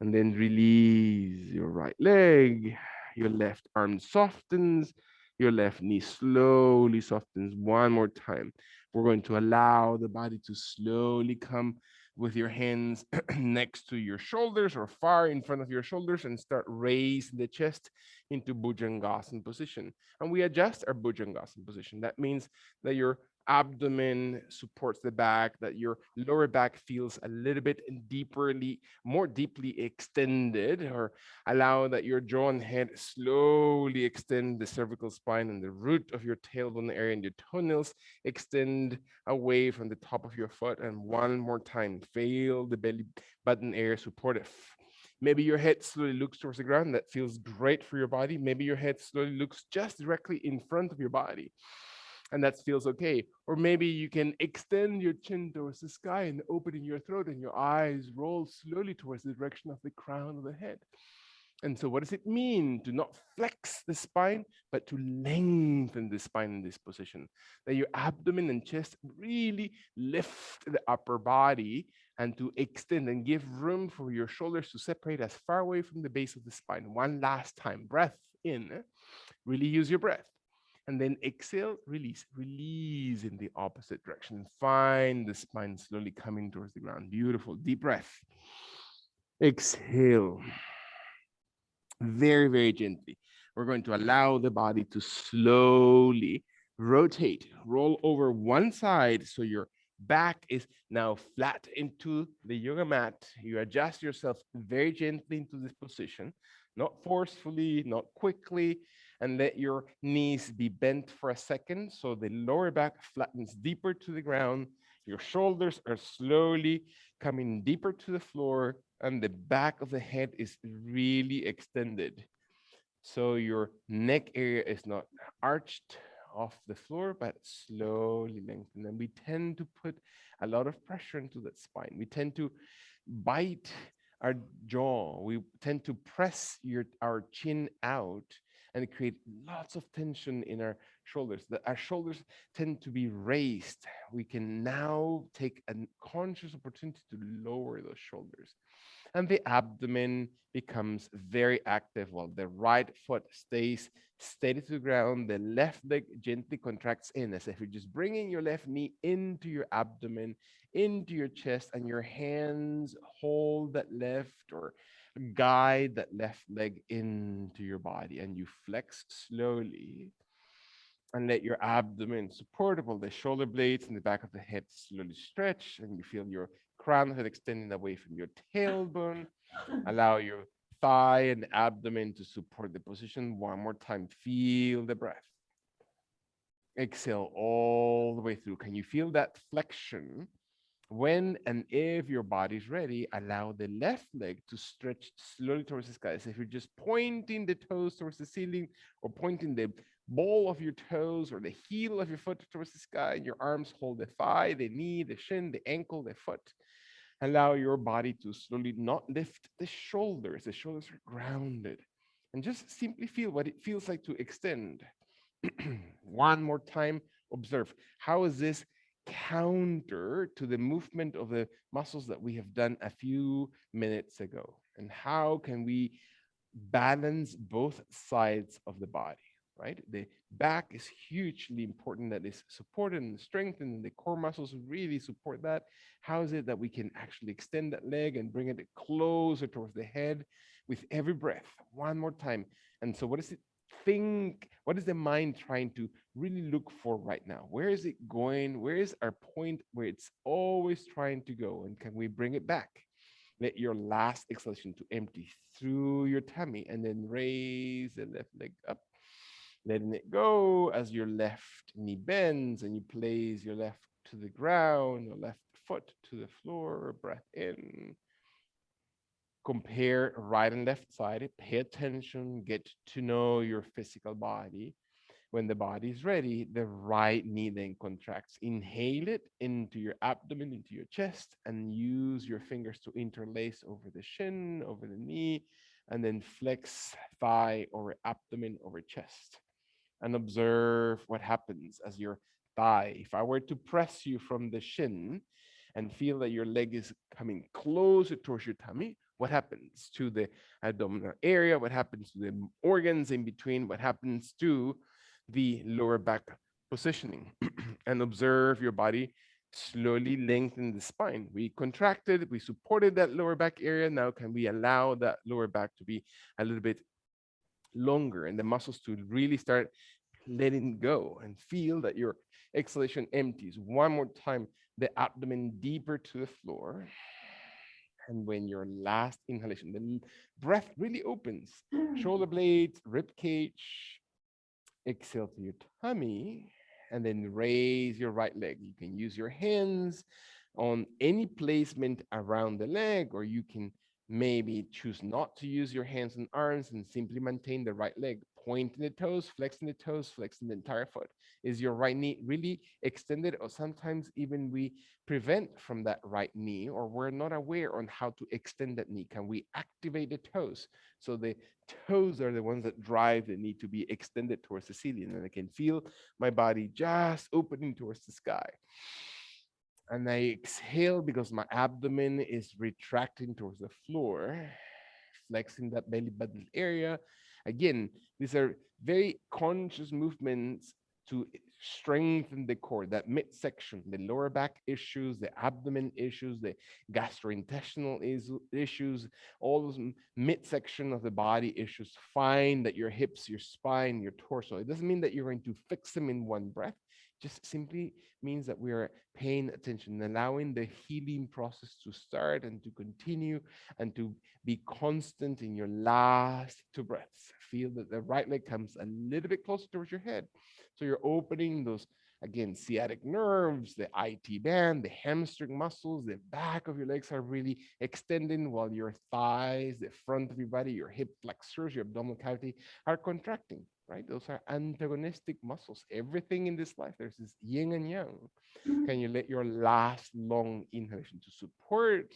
And then release your right leg. Your left arm softens. Your left knee slowly softens. One more time. We're going to allow the body to slowly come with your hands next to your shoulders or far in front of your shoulders and start raising the chest into Bhujangasana position. And we adjust our Bhujangasana position. That means that your abdomen supports the back, that your lower back feels a little bit deeperly, more deeply extended, or allow that your jaw and head slowly extend the cervical spine and the root of your tailbone area and your toenails extend away from the top of your foot. And one more time, feel the belly button area supportive. Maybe your head slowly looks towards the ground. That feels great for your body. Maybe your head slowly looks just directly in front of your body, and that feels okay. Or maybe you can extend your chin towards the sky and opening your throat, and your eyes roll slowly towards the direction of the crown of the head. And so what does it mean to not flex the spine, but to lengthen the spine in this position? That your abdomen and chest really lift the upper body and to extend and give room for your shoulders to separate as far away from the base of the spine. One last time, breath in, really use your breath. And then exhale, release, release in the opposite direction. Find the spine slowly coming towards the ground. Beautiful, deep breath. Exhale. Very, very gently. We're going to allow the body to slowly rotate, roll over one side so your back is now flat into the yoga mat. You adjust yourself very gently into this position, not forcefully, not quickly, and let your knees be bent for a second so the lower back flattens deeper to the ground. Your shoulders are slowly coming deeper to the floor, and the back of the head is really extended. So your neck area is not arched off the floor, but slowly lengthen. And we tend to put a lot of pressure into that spine. We tend to bite our jaw. We tend to press our chin out and create lots of tension in our shoulders. Our shoulders tend to be raised. We can now take a conscious opportunity to lower those shoulders, and the abdomen becomes very active while the right foot stays steady to the ground. The left leg gently contracts in as if you're just bringing your left knee into your abdomen, into your chest, and your hands hold that left or guide that left leg into your body, and you flex slowly and let your abdomen supportable. The shoulder blades and the back of the head slowly stretch, and you feel your crown head extending away from your tailbone. Allow your thigh and abdomen to support the position. One more time. Feel the breath. Exhale all the way through. Can you feel that flexion? When and if your body's ready, allow the left leg to stretch slowly towards the sky. So if you're just pointing the toes towards the ceiling or pointing the ball of your toes or the heel of your foot towards the sky, and your arms hold the thigh, the knee, the shin, the ankle, the foot. Allow your body to slowly not lift the shoulders. The shoulders are grounded. And just simply feel what it feels like to extend. One more time, observe. How is this counter to the movement of the muscles that we have done a few minutes ago? And how can we balance both sides of the body, right? The back is hugely important, that is supported and strengthened, and the core muscles really support that. How is it that we can actually extend that leg and bring it closer towards the head with every breath? One more time. And so what is it think? What is the mind trying to really look for right now? Where is it going? Where is our point where it's always trying to go? And can we bring it back? Let your last exhalation to empty through your tummy, and then raise the left leg up, letting it go as your left knee bends and you place your left to the ground, your left foot to the floor. Breath in. Compare right and left side. Pay attention. Get to know your physical body. When the body is ready, the right knee then contracts. Inhale it into your abdomen, into your chest, and use your fingers to interlace over the shin, over the knee, and then flex thigh over abdomen over chest. And observe what happens as your thigh. If I were to press you from the shin and feel that your leg is coming closer towards your tummy, what happens to the abdominal area? What happens to the organs in between? What happens to the lower back positioning? And observe your body slowly lengthen the spine. We contracted, we supported that lower back area. Now, can we allow that lower back to be a little bit longer and the muscles to really start letting go, and feel that your exhalation empties? One more time, the abdomen deeper to the floor. And when your last inhalation, the breath really opens, shoulder blades, rib cage, exhale to your tummy, and then raise your right leg. You can use your hands on any placement around the leg, or you can maybe choose not to use your hands and arms and simply maintain the right leg, pointing the toes, flexing the entire foot. Is your right knee really extended? Or sometimes even we prevent from that right knee, or we're not aware on how to extend that knee. Can we activate the toes? So the toes are the ones that drive the knee to be extended towards the ceiling, and I can feel my body just opening towards the sky. And I exhale because my abdomen is retracting towards the floor, flexing that belly button area. Again, these are very conscious movements to strengthen the core, that midsection, the lower back issues, the abdomen issues, the gastrointestinal issues, all those midsection of the body issues. Find that your hips, your spine, your torso, it doesn't mean that you're going to fix them in one breath. Just simply means that we are paying attention and allowing the healing process to start and to continue, and to be constant in your last two breaths. Feel that the right leg comes a little bit closer towards your head. So you're opening those, again, sciatic nerves, the IT band, the hamstring muscles, the back of your legs are really extending, while your thighs, the front of your body, your hip flexors, your abdominal cavity are contracting. right? Those are antagonistic muscles. Everything in this life, there's this yin and yang. Can you let your last long inhalation to support?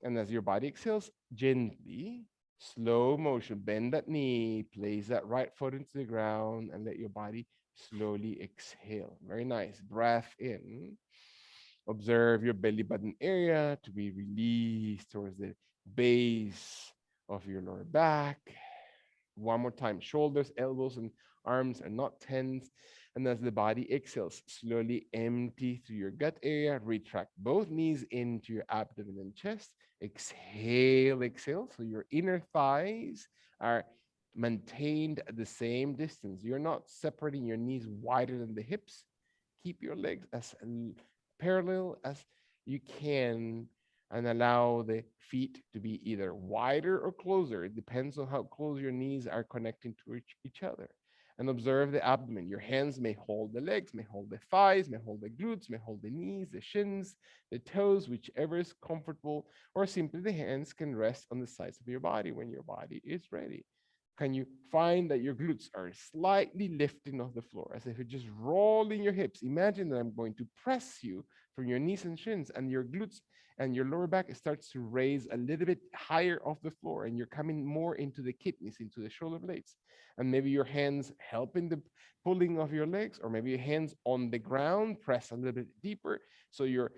And as your body exhales, gently, slow motion, bend that knee, place that right foot into the ground, and let your body slowly exhale. Very nice. Breath in. Observe your belly button area to be released towards the base of your lower back. One more time. Shoulders, elbows, and arms are not tense. And as the body exhales, slowly empty through your gut area. Retract both knees into your abdomen and chest. Exhale, exhale. So your inner thighs are maintained at the same distance. You're not separating your knees wider than the hips. Keep your legs as parallel as you can and allow the feet to be either wider or closer. It depends on how close your knees are connecting to each other. And observe the abdomen. Your hands may hold the legs, may hold the thighs, may hold the glutes, may hold the knees, the shins, the toes, whichever is comfortable, or simply the hands can rest on the sides of your body when your body is ready. Can you find that your glutes are slightly lifting off the floor as if you're just rolling your hips? Imagine that I'm going to press you from your knees and shins, and your glutes and your lower back starts to raise a little bit higher off the floor, and you're coming more into the kidneys, into the shoulder blades. And maybe your hands helping the pulling of your legs, or maybe your hands on the ground, press a little bit deeper. So your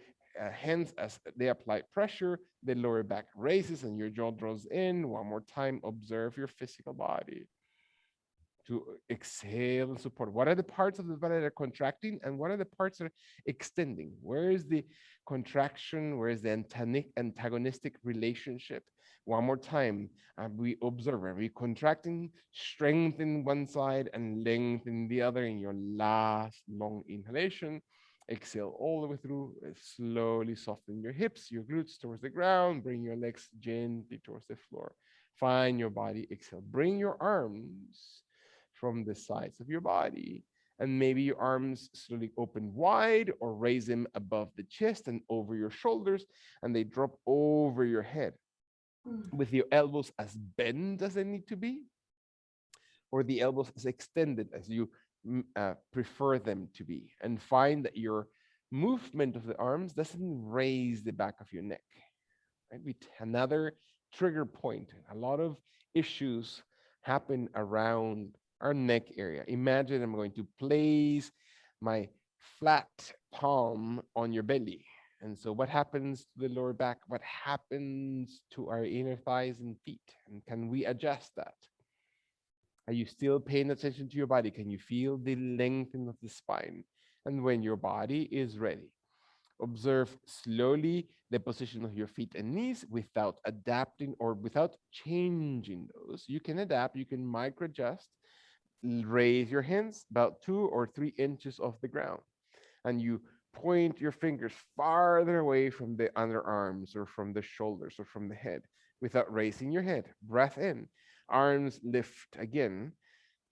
hands, as they apply pressure, the lower back raises and your jaw draws in. One more time, observe your physical body to exhale and support. What are the parts of the body that are contracting and what are the parts that are extending? Where is the contraction? Where is the antagonistic relationship? One more time, we observe. Are we contracting, strengthen one side and lengthen the other in your last long inhalation? Exhale all the way through. Slowly soften your hips, your glutes towards the ground. Bring your legs gently towards the floor. Find your body. Exhale. Bring your arms from the sides of your body. And maybe your arms slowly open wide or raise them above the chest and over your shoulders, and they drop over your head with your elbows as bent as they need to be, or the elbows as extended as you prefer them to be. And find that your movement of the arms doesn't raise the back of your neck. Right? Another trigger point. A lot of issues happen around our neck area. Imagine I'm going to place my flat palm on your belly. And so, what happens to the lower back? What happens to our inner thighs and feet? And can we adjust that? Are you still paying attention to your body? Can you feel the lengthening of the spine? And when your body is ready, observe slowly the position of your feet and knees without adapting or without changing those. You can adapt, you can micro adjust, raise your hands about 2 or 3 inches off the ground, and you point your fingers farther away from the underarms or from the shoulders or from the head without raising your head. Breath in, arms lift again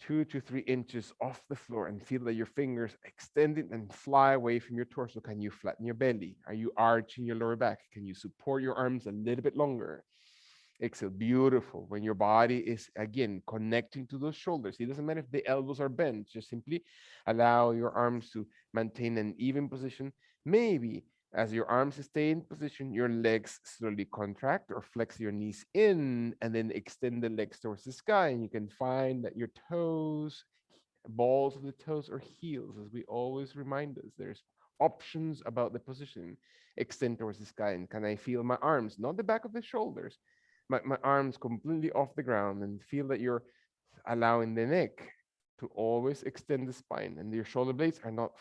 2 to 3 inches off the floor and feel that your fingers extended and fly away from your torso. Can you flatten your belly? Are you arching your lower back? Can you support your arms a little bit longer? Exhale, beautiful. When your body is again connecting to those shoulders, it doesn't matter if the elbows are bent, just simply allow your arms to maintain an even position. Maybe as your arms stay in position, your legs slowly contract or flex your knees in and then extend the legs towards the sky. And you can find that your toes, balls of the toes, or heels, as we always remind us, there's options about the position. Extend towards the sky. And can I feel my arms, not the back of the shoulders, my arms completely off the ground, and feel that you're allowing the neck to always extend the spine and your shoulder blades are not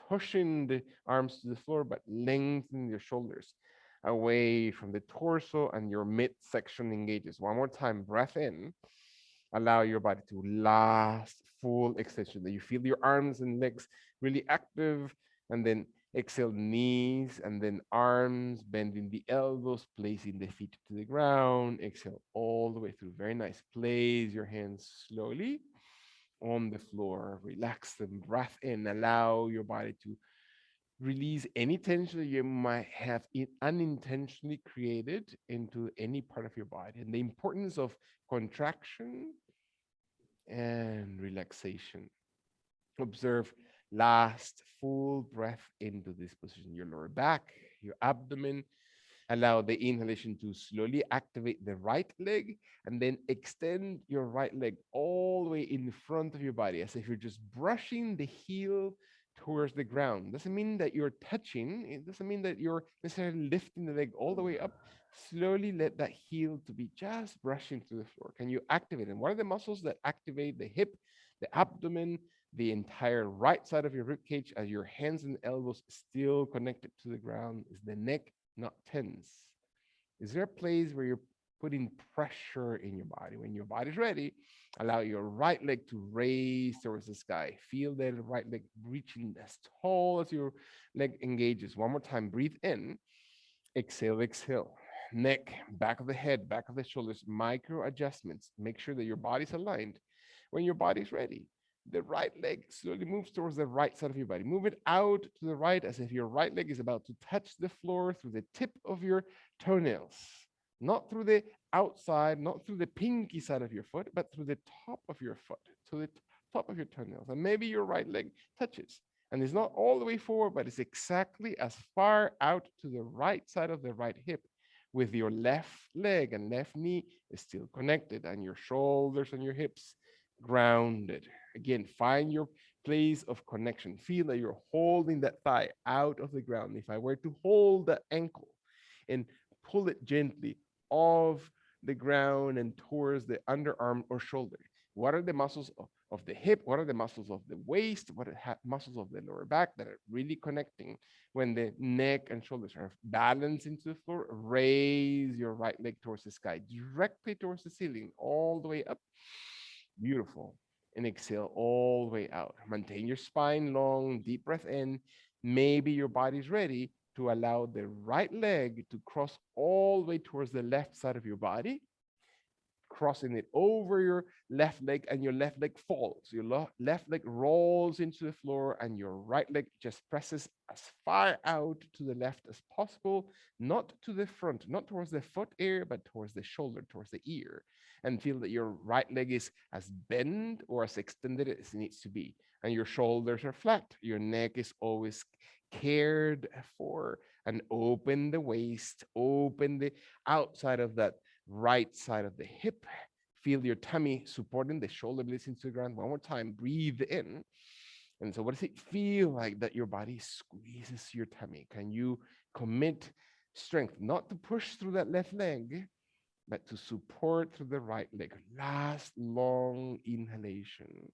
pushing the arms to the floor, but lengthening your shoulders away from the torso and your midsection engages. One more time, breath in. Allow your body to last full extension. That you feel your arms and legs really active, and then exhale, knees and then arms, bending the elbows, placing the feet to the ground. Exhale all the way through. Very nice. Place your hands slowly on the floor. Relax them. Breath in. Allow your body to release any tension that you might have unintentionally created into any part of your body. And the importance of contraction and relaxation. Observe last full breath into this position. Your lower back, your abdomen. Allow the inhalation to slowly activate the right leg and then extend your right leg all the way in front of your body as if you're just brushing the heel towards the ground. Doesn't mean that you're touching, it doesn't mean that you're necessarily lifting the leg all the way up. Slowly let that heel to be just brushing through the floor. Can you activate it? What are the muscles that activate the hip, the abdomen, the entire right side of your rib cage as your hands and elbows still connected to the ground? Is the neck not tense? Is there a place where you're putting pressure in your body? When your body's ready, allow your right leg to raise towards the sky. Feel that right leg reaching as tall as your leg engages. One more time, breathe in, exhale, exhale. Neck, back of the head, back of the shoulders, micro adjustments. Make sure that your body's aligned. When your body's ready, the right leg slowly moves towards the right side of your body. Move it out to the right as if your right leg is about to touch the floor through the tip of your toenails. Not through the outside, not through the pinky side of your foot, but through the top of your foot, to the top of your toenails. And maybe your right leg touches. And it's not all the way forward, but it's exactly as far out to the right side of the right hip with your left leg and left knee is still connected and your shoulders and your hips grounded. Again, find your place of connection. Feel that you're holding that thigh out of the ground. If I were to hold that ankle and pull it gently off the ground and towards the underarm or shoulder, what are the muscles of the hip? What are the muscles of the waist? What are muscles of the lower back that are really connecting? When the neck and shoulders are balanced into the floor, raise your right leg towards the sky, directly towards the ceiling, all the way up. Beautiful. And exhale all the way out. Maintain your spine long, deep breath in. Maybe your body's ready to allow the right leg to cross all the way towards the left side of your body, crossing it over your left leg, and your left leg falls. Your left leg rolls into the floor, and your right leg just presses as far out to the left as possible, not to the front, not towards the foot area, but towards the shoulder, towards the ear. And feel that your right leg is as bent or as extended as it needs to be. And your shoulders are flat. Your neck is always cared for. And open the waist, open the outside of that right side of the hip. Feel your tummy supporting the shoulder blades into the ground. One more time, breathe in. And so, what does it feel like that your body squeezes your tummy? Can you commit strength, not to push through that left leg, but to support through the right leg? Last long inhalation.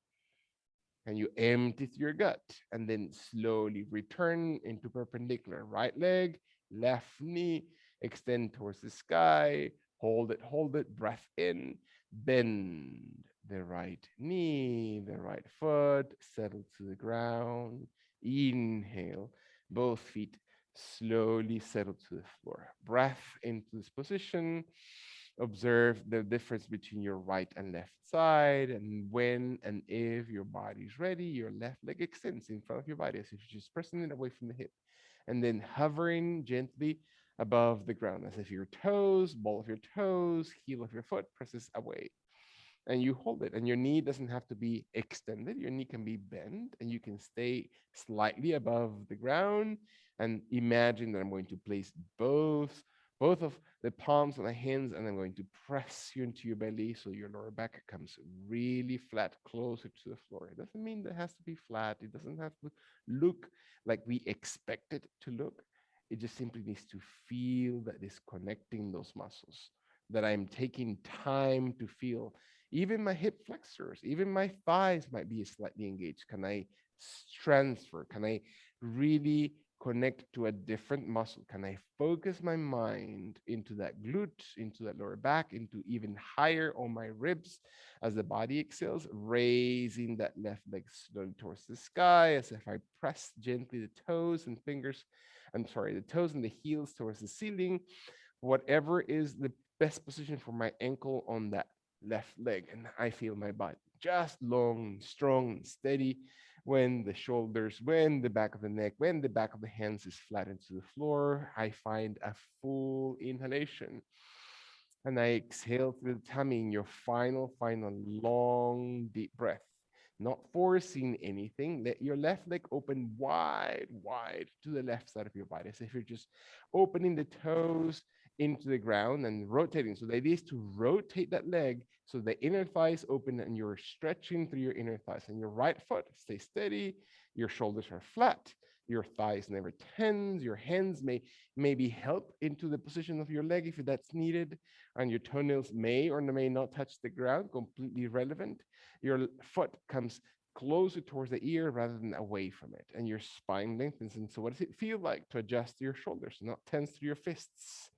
And you empty your gut and then slowly return into perpendicular. Right leg, left knee, extend towards the sky. Hold it, breath in, bend the right knee, the right foot, settle to the ground. Inhale, both feet slowly settle to the floor. Breath into this position. Observe the difference between your right and left side, and when and if your body's ready, your left leg extends in front of your body as if you're just pressing it away from the hip, and then hovering gently above the ground as if your toes, ball of your toes, heel of your foot presses away. And you hold it, and your knee doesn't have to be extended. Your knee can be bent, and you can stay slightly above the ground. And imagine that I'm going to place both of the palms of my hands, and I'm going to press you into your belly so your lower back comes really flat, closer to the floor. It doesn't mean that it has to be flat. It doesn't have to look like we expect it to look. It just simply needs to feel that it's connecting those muscles, that I'm taking time to feel. Even my hip flexors, even my thighs might be slightly engaged. Can I transfer? Can I really connect to a different muscle? Can I focus my mind into that glute, into that lower back, into even higher on my ribs as the body exhales, raising that left leg slowly towards the sky as if I press gently the toes and fingers, I'm sorry, the toes and the heels towards the ceiling, whatever is the best position for my ankle on that left leg. And I feel my body just long, strong, and steady when the shoulders, when the back of the neck, when the back of the hands is flattened to the floor. I find a full inhalation. And I exhale through the tummy in your final long, deep breath. Not forcing anything. Let your left leg open wide to the left side of your body. As if you're just opening the toes into the ground and rotating. So the idea is to rotate that leg so the inner thighs open and you're stretching through your inner thighs. And your right foot stays steady. Your shoulders are flat. Your thighs never tense. Your hands may maybe help into the position of your leg if that's needed, and your toenails may or may not touch the ground, completely irrelevant. Your foot comes closer towards the ear rather than away from it, and your spine lengthens. And so, what does it feel like to adjust your shoulders, not tense through your fists?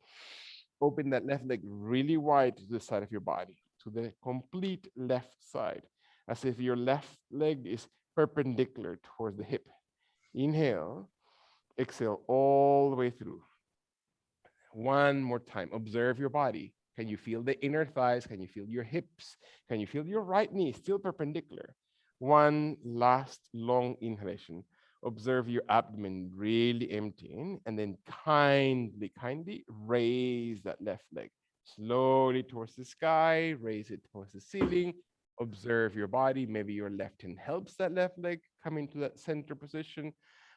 Open that left leg really wide to the side of your body, to the complete left side, as if your left leg is perpendicular towards the hip. Inhale, exhale all the way through. One more time. Observe your body. Can you feel the inner thighs? Can you feel your hips? Can you feel your right knee still perpendicular? One last long inhalation. Observe your abdomen really emptying, and then kindly raise that left leg slowly towards the sky, raise it towards the ceiling. Observe your body. Maybe your left hand helps that left leg come into that center position.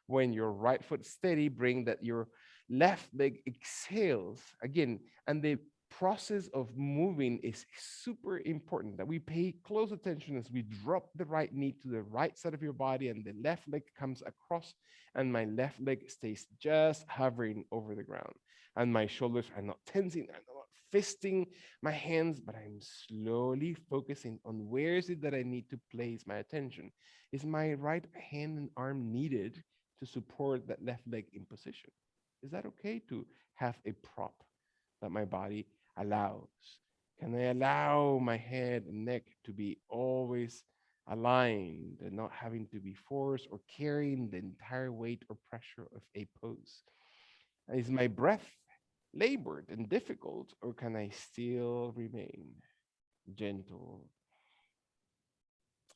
When your right foot steady, bring that your left leg exhales again, and the process of moving is super important that we pay close attention as we drop the right knee to the right side of your body and the left leg comes across and my left leg stays just hovering over the ground and my shoulders are not tensing, I'm not fisting my hands, but I'm slowly focusing on where is it that I need to place my attention. Is my right hand and arm needed to support that left leg in position? Is that okay to have a prop that my body allows? Can I allow my head and neck to be always aligned and not having to be forced or carrying the entire weight or pressure of a pose? Is my breath labored and difficult, or can I still remain gentle?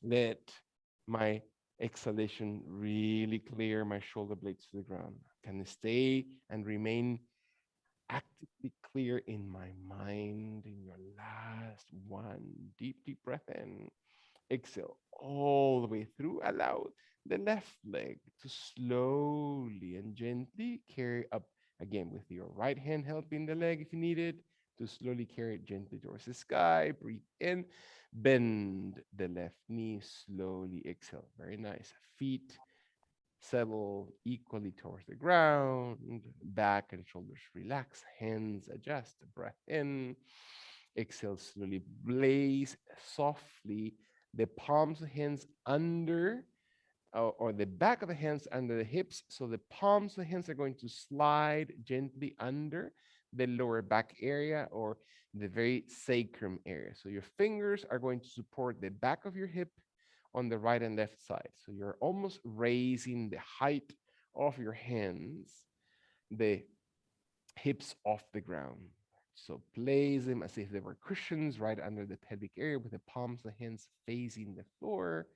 Let my exhalation really clear my shoulder blades to the ground. Can I stay and remain actively clear in my mind in your last one deep breath in. Exhale all the way through. Allow the left leg to slowly and gently carry up again with your right hand helping the leg if you need it to slowly carry it gently towards the sky. Breathe in, bend the left knee, slowly exhale. Very nice. Feet settle equally towards the ground, back and shoulders relax, hands adjust, breath in, exhale slowly, blaze softly, the palms of the hands under or the back of the hands under the hips. So the palms of the hands are going to slide gently under the lower back area or the very sacrum area. So your fingers are going to support the back of your hip on the right and left side. So you're almost raising the height of your hands, the hips off the ground. So place them as if they were cushions right under the pelvic area with the palms of the hands facing the floor.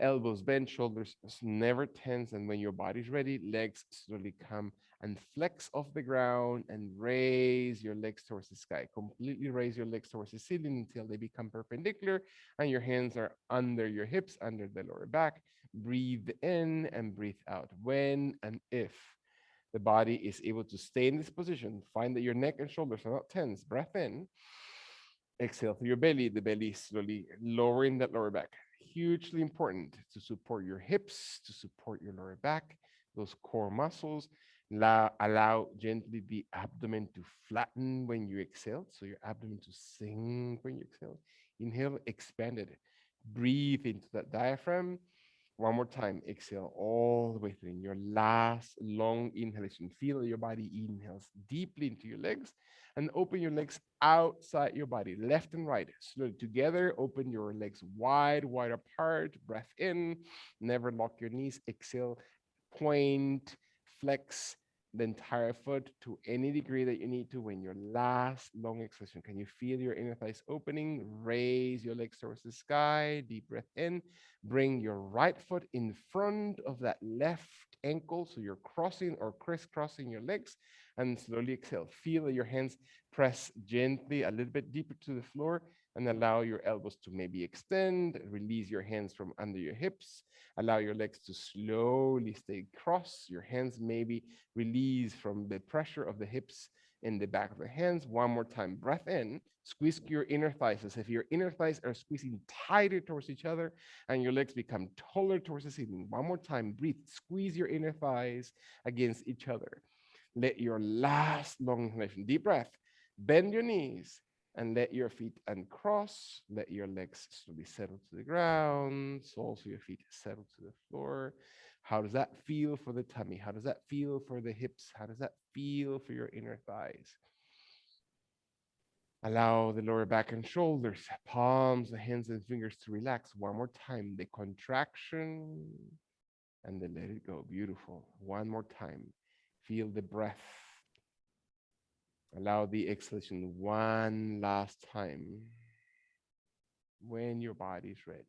Elbows bent, shoulders never tense. And when your body's ready, legs slowly come and flex off the ground and raise your legs towards the sky. Completely raise your legs towards the ceiling until they become perpendicular and your hands are under your hips, under the lower back. Breathe in and breathe out. When and if the body is able to stay in this position, find that your neck and shoulders are not tense. Breath in. Exhale through your belly, the belly slowly lowering that lower back. Hugely important to support your hips, to support your lower back, those core muscles. Allow gently the abdomen to flatten when you exhale. So your abdomen to sink when you exhale. Inhale, expand it. Breathe into that diaphragm. One more time, exhale all the way through. In your last long inhalation, feel your body inhales deeply into your legs and open your legs outside your body, left and right. Slowly together, open your legs wide apart. Breath in, never lock your knees. Exhale, point, flex the entire foot to any degree that you need to when your last long exhalation. Can you feel your inner thighs opening? Raise your legs towards the sky. Deep breath in. Bring your right foot in front of that left ankle. So you're crossing or crisscrossing your legs. and slowly exhale. Feel that your hands press gently a little bit deeper to the floor and allow your elbows to maybe extend. Release your hands from under your hips. Allow your legs to slowly stay crossed. Your hands maybe release from the pressure of the hips in the back of the hands. One more time. Breath in. Squeeze your inner thighs as if your inner thighs are squeezing tighter towards each other and your legs become taller towards the ceiling. One more time. Breathe. Squeeze your inner thighs against each other. Let your last long inhalation, deep breath, bend your knees and let your feet uncross. Let your legs slowly settle to the ground. Soles of your feet settle to the floor. How does that feel for the tummy? How does that feel for the hips? How does that feel for your inner thighs? Allow the lower back and shoulders, palms, the hands and fingers to relax. One more time, the contraction and then let it go. Beautiful. One more time. Feel the breath. Allow the exhalation one last time when your body is ready.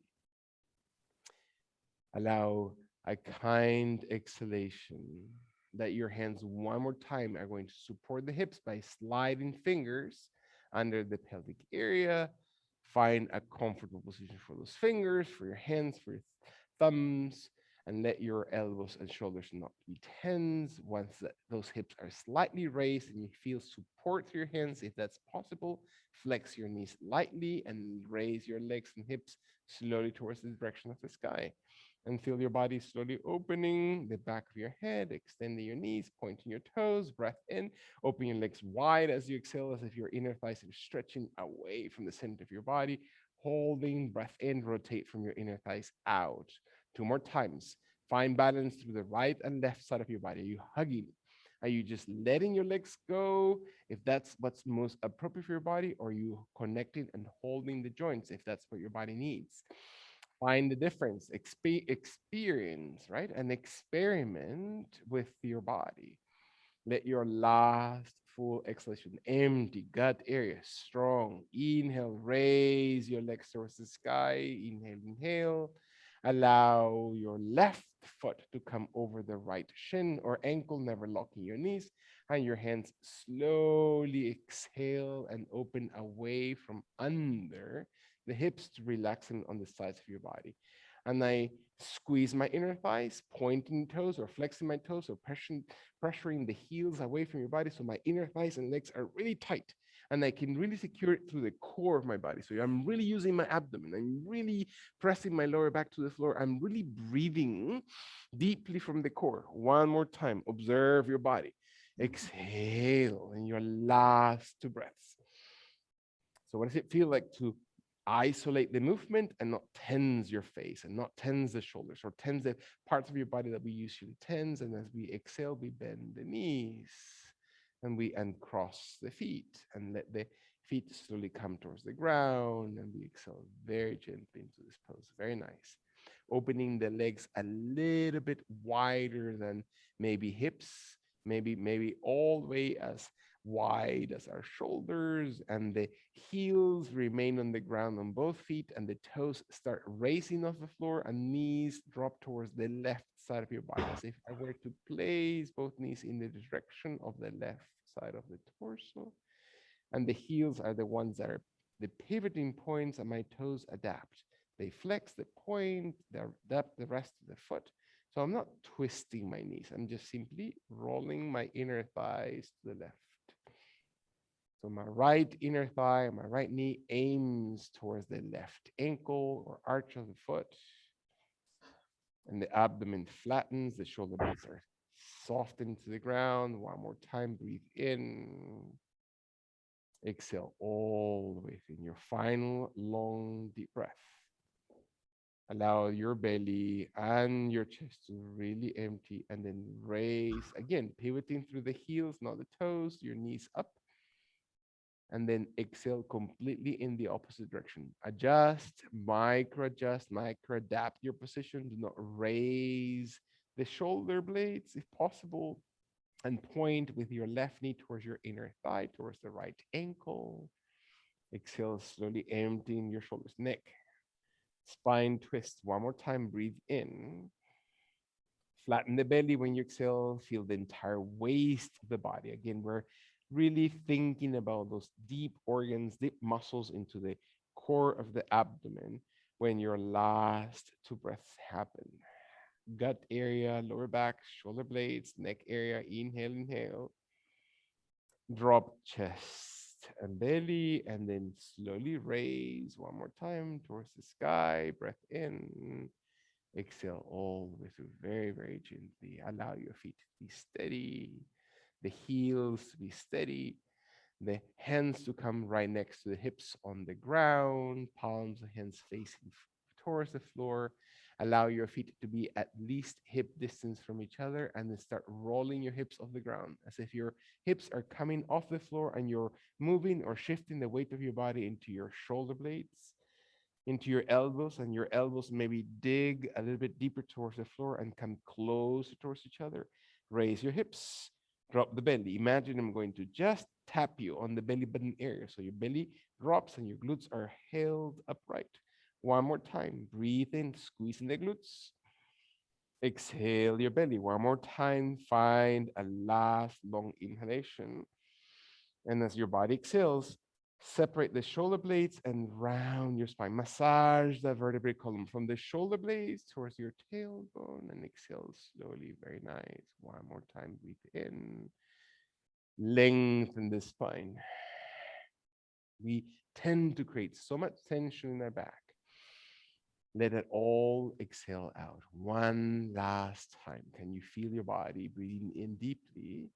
Allow a kind exhalation that your hands one more time are going to support the hips by sliding fingers under the pelvic area. Find a comfortable position for those fingers, for your hands, for your thumbs, and let your elbows and shoulders not be tense. Once those hips are slightly raised and you feel support through your hands, if that's possible, flex your knees lightly and raise your legs and hips slowly towards the direction of the sky. And feel your body slowly opening the back of your head, extending your knees, pointing your toes, breath in, open your legs wide as you exhale, as if your inner thighs are stretching away from the center of your body, holding breath in, rotate from your inner thighs out. Two more times. Find balance through the right and left side of your body. Are you hugging? Are you just letting your legs go if that's what's most appropriate for your body? Or are you connecting and holding the joints if that's what your body needs? Find the difference, experience, right? And experiment with your body. Let your last full exhalation, empty gut area, strong. Inhale, raise your legs towards the sky. Inhale, inhale. Allow your left foot to come over the right shin or ankle, never locking your knees. And your hands slowly exhale and open away from under the hips to relaxing on the sides of your body. And I squeeze my inner thighs, pointing toes or flexing my toes or pressuring the heels away from your body so my inner thighs and legs are really tight and I can really secure it through the core of my body. So I'm really using my abdomen. I'm really pressing my lower back to the floor. I'm really breathing deeply from the core. One more time. Observe your body. Exhale in your last two breaths. So what does it feel like to isolate the movement and not tense your face and not tense the shoulders or tense the parts of your body that we usually tense? And as we exhale, we bend the knees and we uncross the feet and let the feet slowly come towards the ground, and we exhale very gently into this pose. Very nice. Opening the legs a little bit wider than maybe hips, maybe all the way as wide as our shoulders, and the heels remain on the ground on both feet, and the toes start raising off the floor, and knees drop towards the left side of your body, as if I were to place both knees in the direction of the left side of the torso. And the heels are the ones that are the pivoting points, and my toes adapt. They flex, the point, they adapt the rest of the foot. So I'm not twisting my knees. I'm just simply rolling my inner thighs to the left. So my right inner thigh, my right knee aims towards the left ankle or arch of the foot. And the abdomen flattens, the shoulder blades are softened to the ground. One more time, breathe in. Exhale all the way in your final long deep breath. Allow your belly and your chest to really empty and then raise again, pivoting through the heels, not the toes, your knees up. And then exhale completely in the opposite direction. Adjust, micro adapt your position. Do not raise the shoulder blades if possible. And point with your left knee towards your inner thigh, towards the right ankle. Exhale, slowly emptying your shoulders, neck, spine twist. One more time, breathe in. Flatten the belly when you exhale. Feel the entire waist of the body. Again, we're really thinking about those deep organs, deep muscles into the core of the abdomen when your last two breaths happen. Gut area, lower back, shoulder blades, neck area. Inhale, inhale. Drop chest and belly, and then slowly raise one more time towards the sky. Breath in. Exhale all the way through very, very gently. Allow your feet to be steady, the heels to be steady, the hands to come right next to the hips on the ground, palms of hands facing towards the floor. Allow your feet to be at least hip distance from each other, and then start rolling your hips off the ground as if your hips are coming off the floor and you're moving or shifting the weight of your body into your shoulder blades, into your elbows, and your elbows maybe dig a little bit deeper towards the floor and come closer towards each other. Raise your hips, drop the belly. Imagine I'm going to just tap you on the belly button area. So your belly drops and your glutes are held upright. One more time. Breathe in, squeeze in the glutes. Exhale your belly. One more time. Find a last long inhalation. And as your body exhales, separate the shoulder blades and round your spine. Massage the vertebrae column from the shoulder blades towards your tailbone, and exhale slowly. Very nice. One more time. Breathe in. Lengthen the spine. We tend to create so much tension in our back. Let it all exhale out. One last time. Can you feel your body breathing in deeply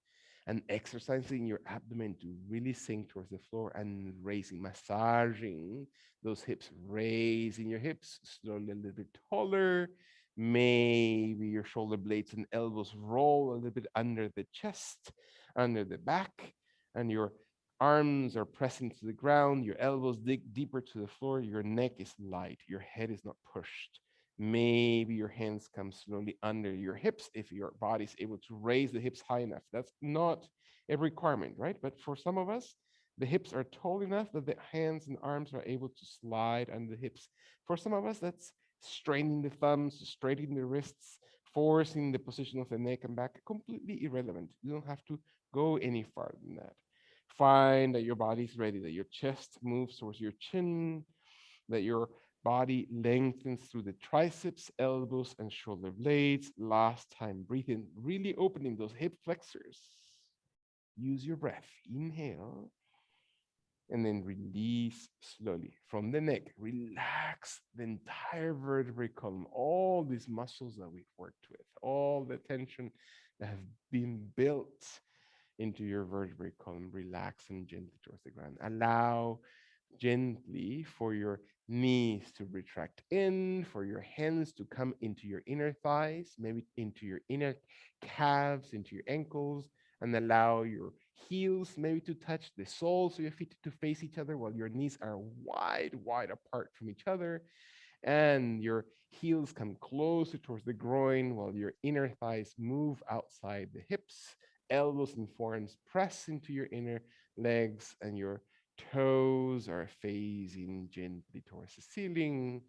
and exercising your abdomen to really sink towards the floor and raising, massaging those hips, raising your hips slowly a little bit taller. Maybe your shoulder blades and elbows roll a little bit under the chest, under the back, and your arms are pressing to the ground, your elbows dig deeper to the floor, your neck is light, your head is not pushed. Maybe your hands come slowly under your hips if your body is able to raise the hips high enough. That's not a requirement, right? But for some of us, the hips are tall enough that the hands and arms are able to slide under the hips. For some of us, that's straining the thumbs, straightening the wrists, forcing the position of the neck and back. Completely irrelevant. You don't have to go any farther than that. Find that your body's ready, that your chest moves towards your chin, that your body lengthens through the triceps, elbows, and shoulder blades. Last time, breathe in, really opening those hip flexors. Use your breath. Inhale, and then release slowly from the neck. Relax the entire vertebrae column, all these muscles that we've worked with, all the tension that have been built into your vertebrae column. Relax and gently towards the ground. Allow gently for your knees to retract in, for your hands to come into your inner thighs, maybe into your inner calves, into your ankles, and allow your heels maybe to touch the soles of your feet to face each other while your knees are wide, wide apart from each other. And your heels come closer towards the groin while your inner thighs move outside the hips. Elbows and forearms press into your inner legs, and your toes are facing gently towards the ceiling.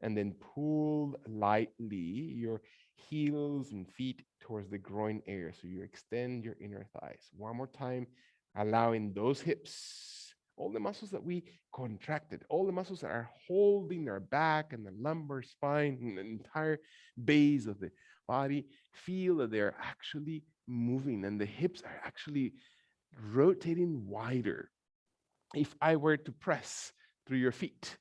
And then pull lightly your heels and feet towards the groin area. So you extend your inner thighs. One more time, allowing those hips, all the muscles that we contracted, all the muscles that are holding our back and the lumbar spine and the entire base of the body, feel that they're actually moving and the hips are actually rotating wider. If I were to press through your feet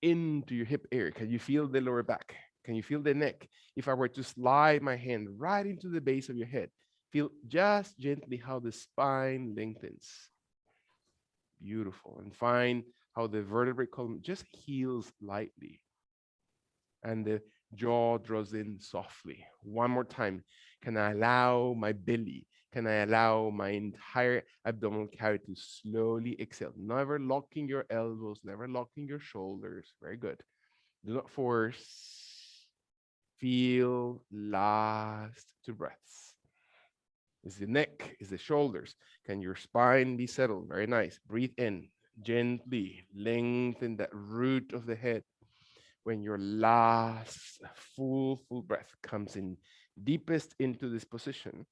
into your hip area, can you feel the lower back? Can you feel the neck? If I were to slide my hand right into the base of your head, feel just gently how the spine lengthens. Beautiful. And find how the vertebrae column just heals lightly and the jaw draws in softly. One more time. Can I allow my belly? Can I allow my entire abdominal cavity to slowly exhale? Never locking your elbows, never locking your shoulders. Very good. Do not force. Feel last two breaths. Is the neck, is the shoulders. Can your spine be settled? Very nice. Breathe in gently, lengthen that root of the head. When your last full breath comes in, deepest into this position.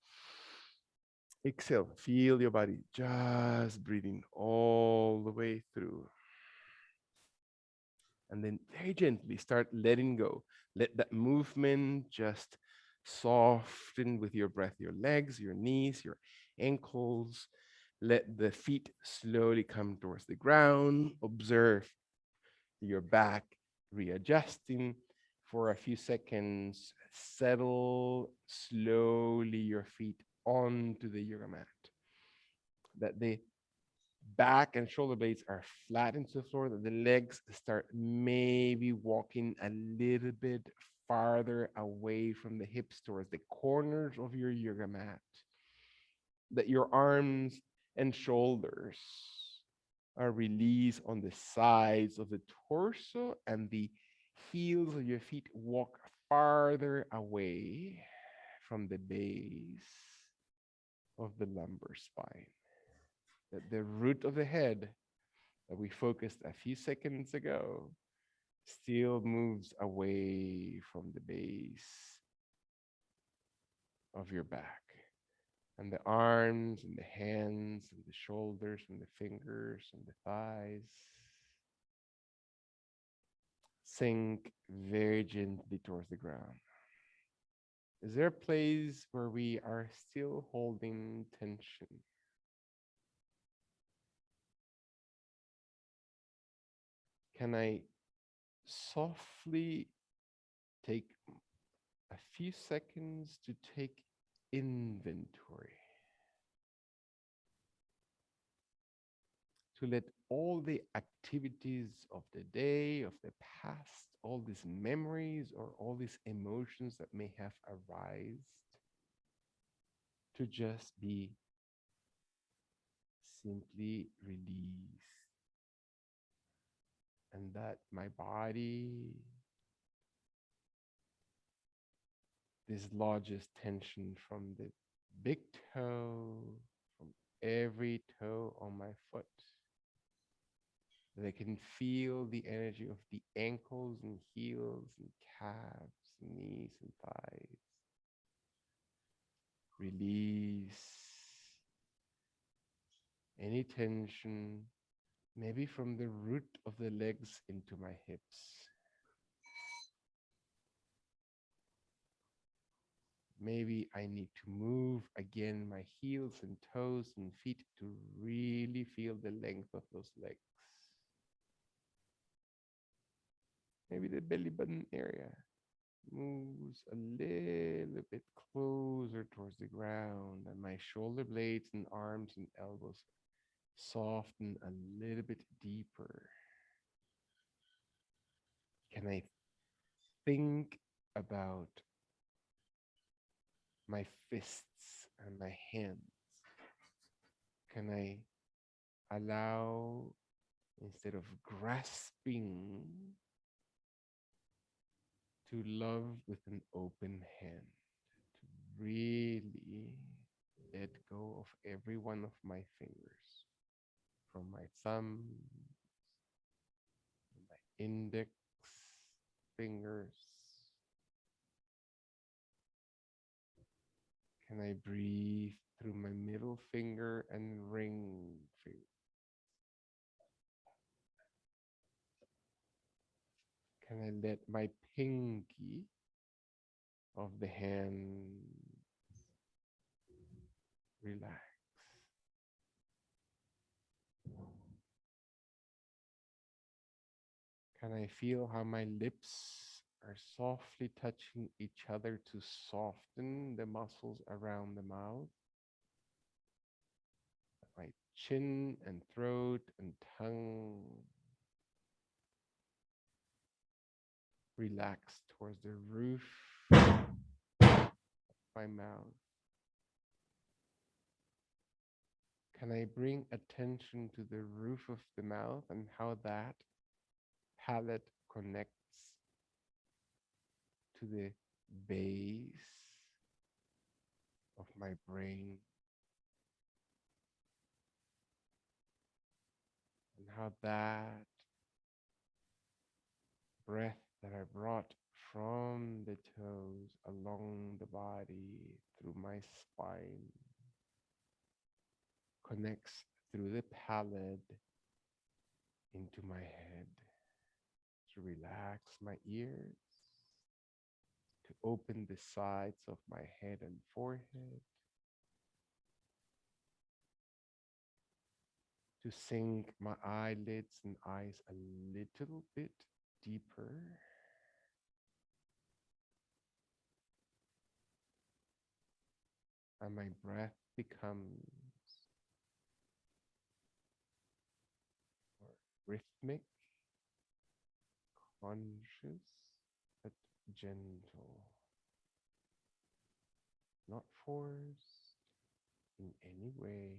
Exhale, feel your body just breathing all the way through. And then very gently start letting go. Let that movement just soften with your breath, your legs, your knees, your ankles. Let the feet slowly come towards the ground. Observe your back readjusting for a few seconds. Settle slowly your feet onto the yoga mat. That the back and shoulder blades are flat into the floor, that the legs start maybe walking a little bit farther away from the hips towards the corners of your yoga mat, that your arms and shoulders are released on the sides of the torso, and the heels of your feet walk farther away from the base of the lumbar spine. That the root of the head that we focused a few seconds ago still moves away from the base of your back. And the arms and the hands and the shoulders and the fingers and the thighs sink very gently towards the ground. Is there a place where we are still holding tension? Can I softly take a few seconds to take inventory, to let all the activities of the day, of the past, all these memories or all these emotions that may have arisen, to just be simply released, and that my body dislodges tension from the big toe, from every toe on my foot. That I can feel the energy of the ankles and heels and calves, and knees and thighs. Release any tension, maybe from the root of the legs into my hips. Maybe I need to move again my heels and toes and feet to really feel the length of those legs. Maybe the belly button area moves a little bit closer towards the ground, and my shoulder blades and arms and elbows soften a little bit deeper. Can I think about my fists and my hands? Can I allow, instead of grasping, to love with an open hand, to really let go of every one of my fingers, from my thumb, my index fingers. Can I breathe through my middle finger and ring finger? Can I let my pinky of the hand relax? Can I feel how my lips are softly touching each other to soften the muscles around the mouth? My chin and throat and tongue relax towards the roof of my mouth. Can I bring attention to the roof of the mouth and how that palate connects to the base of my brain, and how that breath that I brought from the toes along the body through my spine, connects through the palate into my head to relax my ears, to open the sides of my head and forehead, to sink my eyelids and eyes a little bit deeper, and my breath becomes more rhythmic, conscious, but gentle, not forced in any way.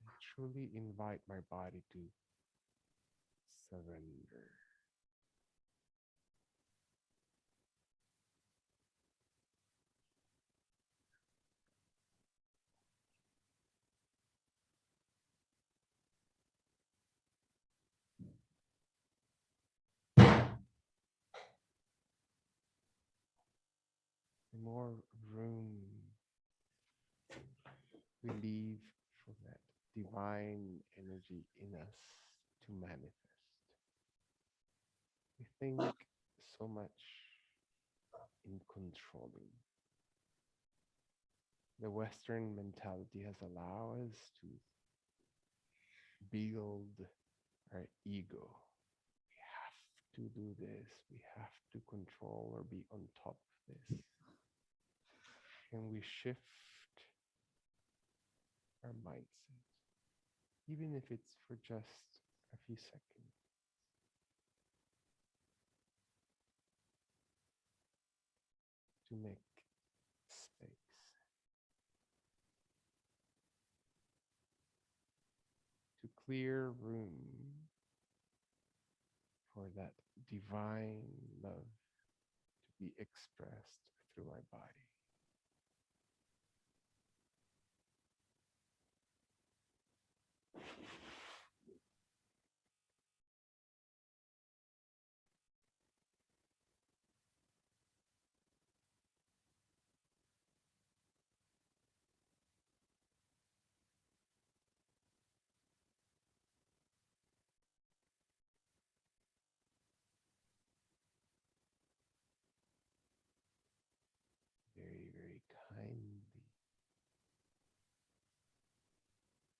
I truly invite my body to surrender. The more room we leave for that divine energy in us to manifest. We think so much in controlling. The Western mentality has allowed us to build our ego. We have to do this, we have to control or be on top of this. Can we shift our mindset, even if it's for just a few seconds, to make space, to clear room for that divine love to be expressed through my body. Very, very kindly,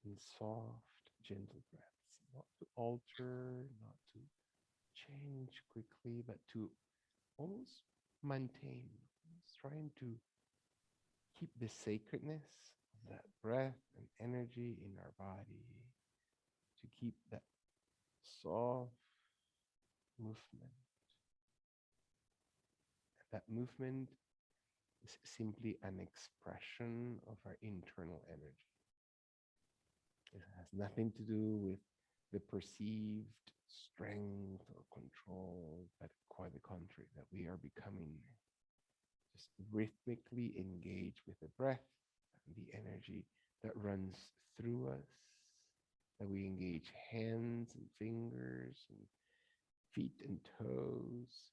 in soft, gentle breaths, not to alter, not to change quickly, but to almost maintain, almost trying to keep the sacredness of that breath and energy in our body, to keep that soft movement. That movement is simply an expression of our internal energy. It has nothing to do with the perceived strength or control, but quite the contrary, that we are becoming just rhythmically engaged with the breath and the energy that runs through us, that we engage hands and fingers and feet and toes,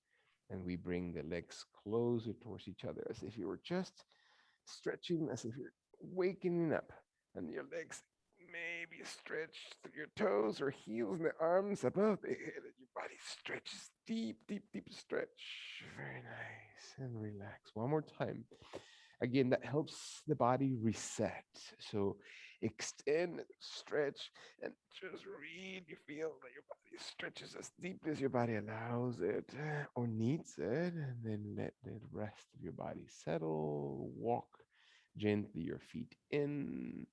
and we bring the legs closer towards each other as if you were just stretching, as if you're waking up, and your legs maybe stretch through your toes or heels and the arms above the head, and your body stretches deep, deep, deep stretch. Very nice. And relax. One more time. Again, that helps the body reset. So extend, stretch, and just really feel that your body stretches as deeply as your body allows it or needs it. And then let the rest of your body settle. Walk gently your feet in.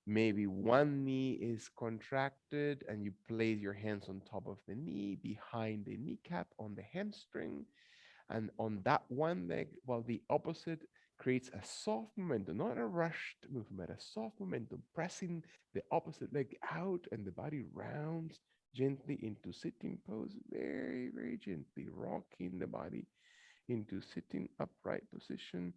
Maybe one knee is contracted and you place your hands on top of the knee, behind the kneecap, on the hamstring, and on that one leg, while the opposite creates a soft momentum, not a rushed movement, a soft momentum, pressing the opposite leg out, and the body rounds gently into sitting pose, very, very gently, rocking the body into sitting upright position.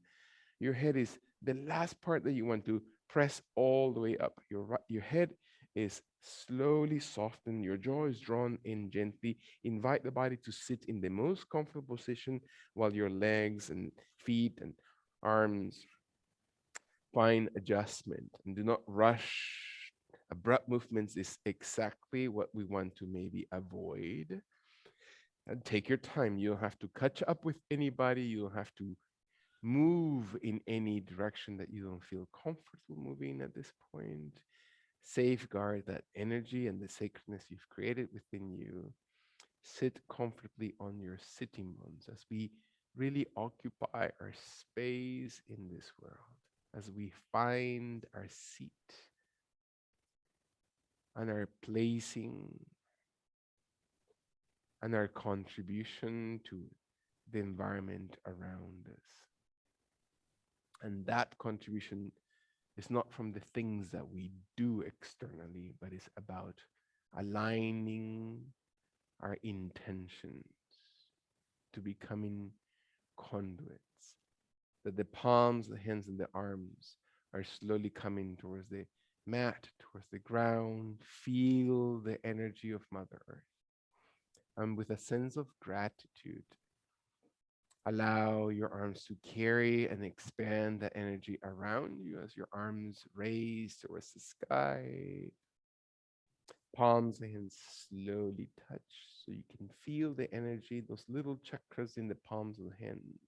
Your head is the last part that you want to press all the way up. Your head is slowly softened. Your jaw is drawn in gently. Invite the body to sit in the most comfortable position while your legs and feet and arms find adjustment. And do not rush. Abrupt movements is exactly what we want to maybe avoid. And take your time. You don't have to catch up with anybody. You don't have to move in any direction that you don't feel comfortable moving at this point. Safeguard that energy and the sacredness you've created within you. Sit comfortably on your sitting bones as we really occupy our space in this world, as we find our seat and our placing and our contribution to the environment around us. And that contribution is not from the things that we do externally, but it's about aligning our intentions to becoming conduits. That the palms, the hands, and the arms are slowly coming towards the mat, towards the ground. Feel the energy of Mother Earth. And with a sense of gratitude, allow your arms to carry and expand the energy around you as your arms raise towards the sky. Palms and hands slowly touch so you can feel the energy, those little chakras in the palms of the hands.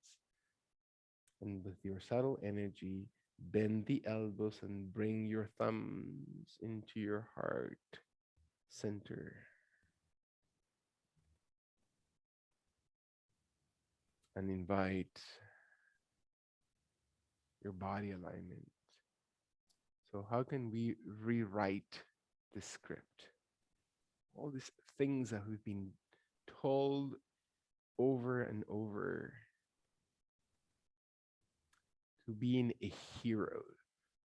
And with your subtle energy, bend the elbows and bring your thumbs into your heart center and invite your body alignment. So, how can we rewrite the script? All these things that we've been told over and over to being a hero,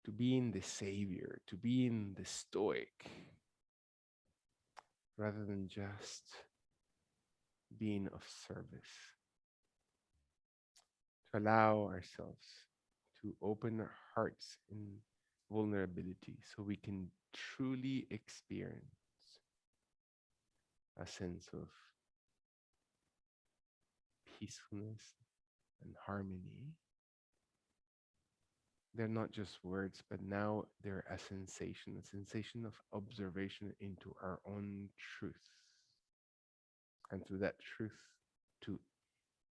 to being the savior, to being the stoic, rather than just being of service. To allow ourselves to open our hearts in vulnerability so we can truly experience a sense of peacefulness and harmony. They're not just words, but now they're a sensation of observation into our own truth. And through that truth, to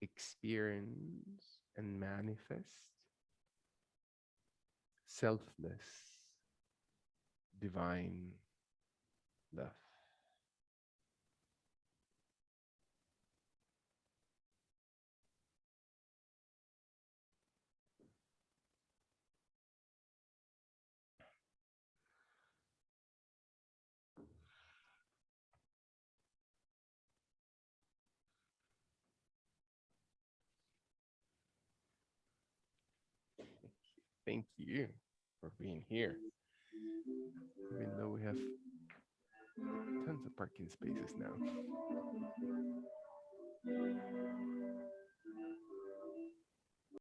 experience and manifest selfless, divine love. Thank you for being here, even though we have tons of parking spaces now.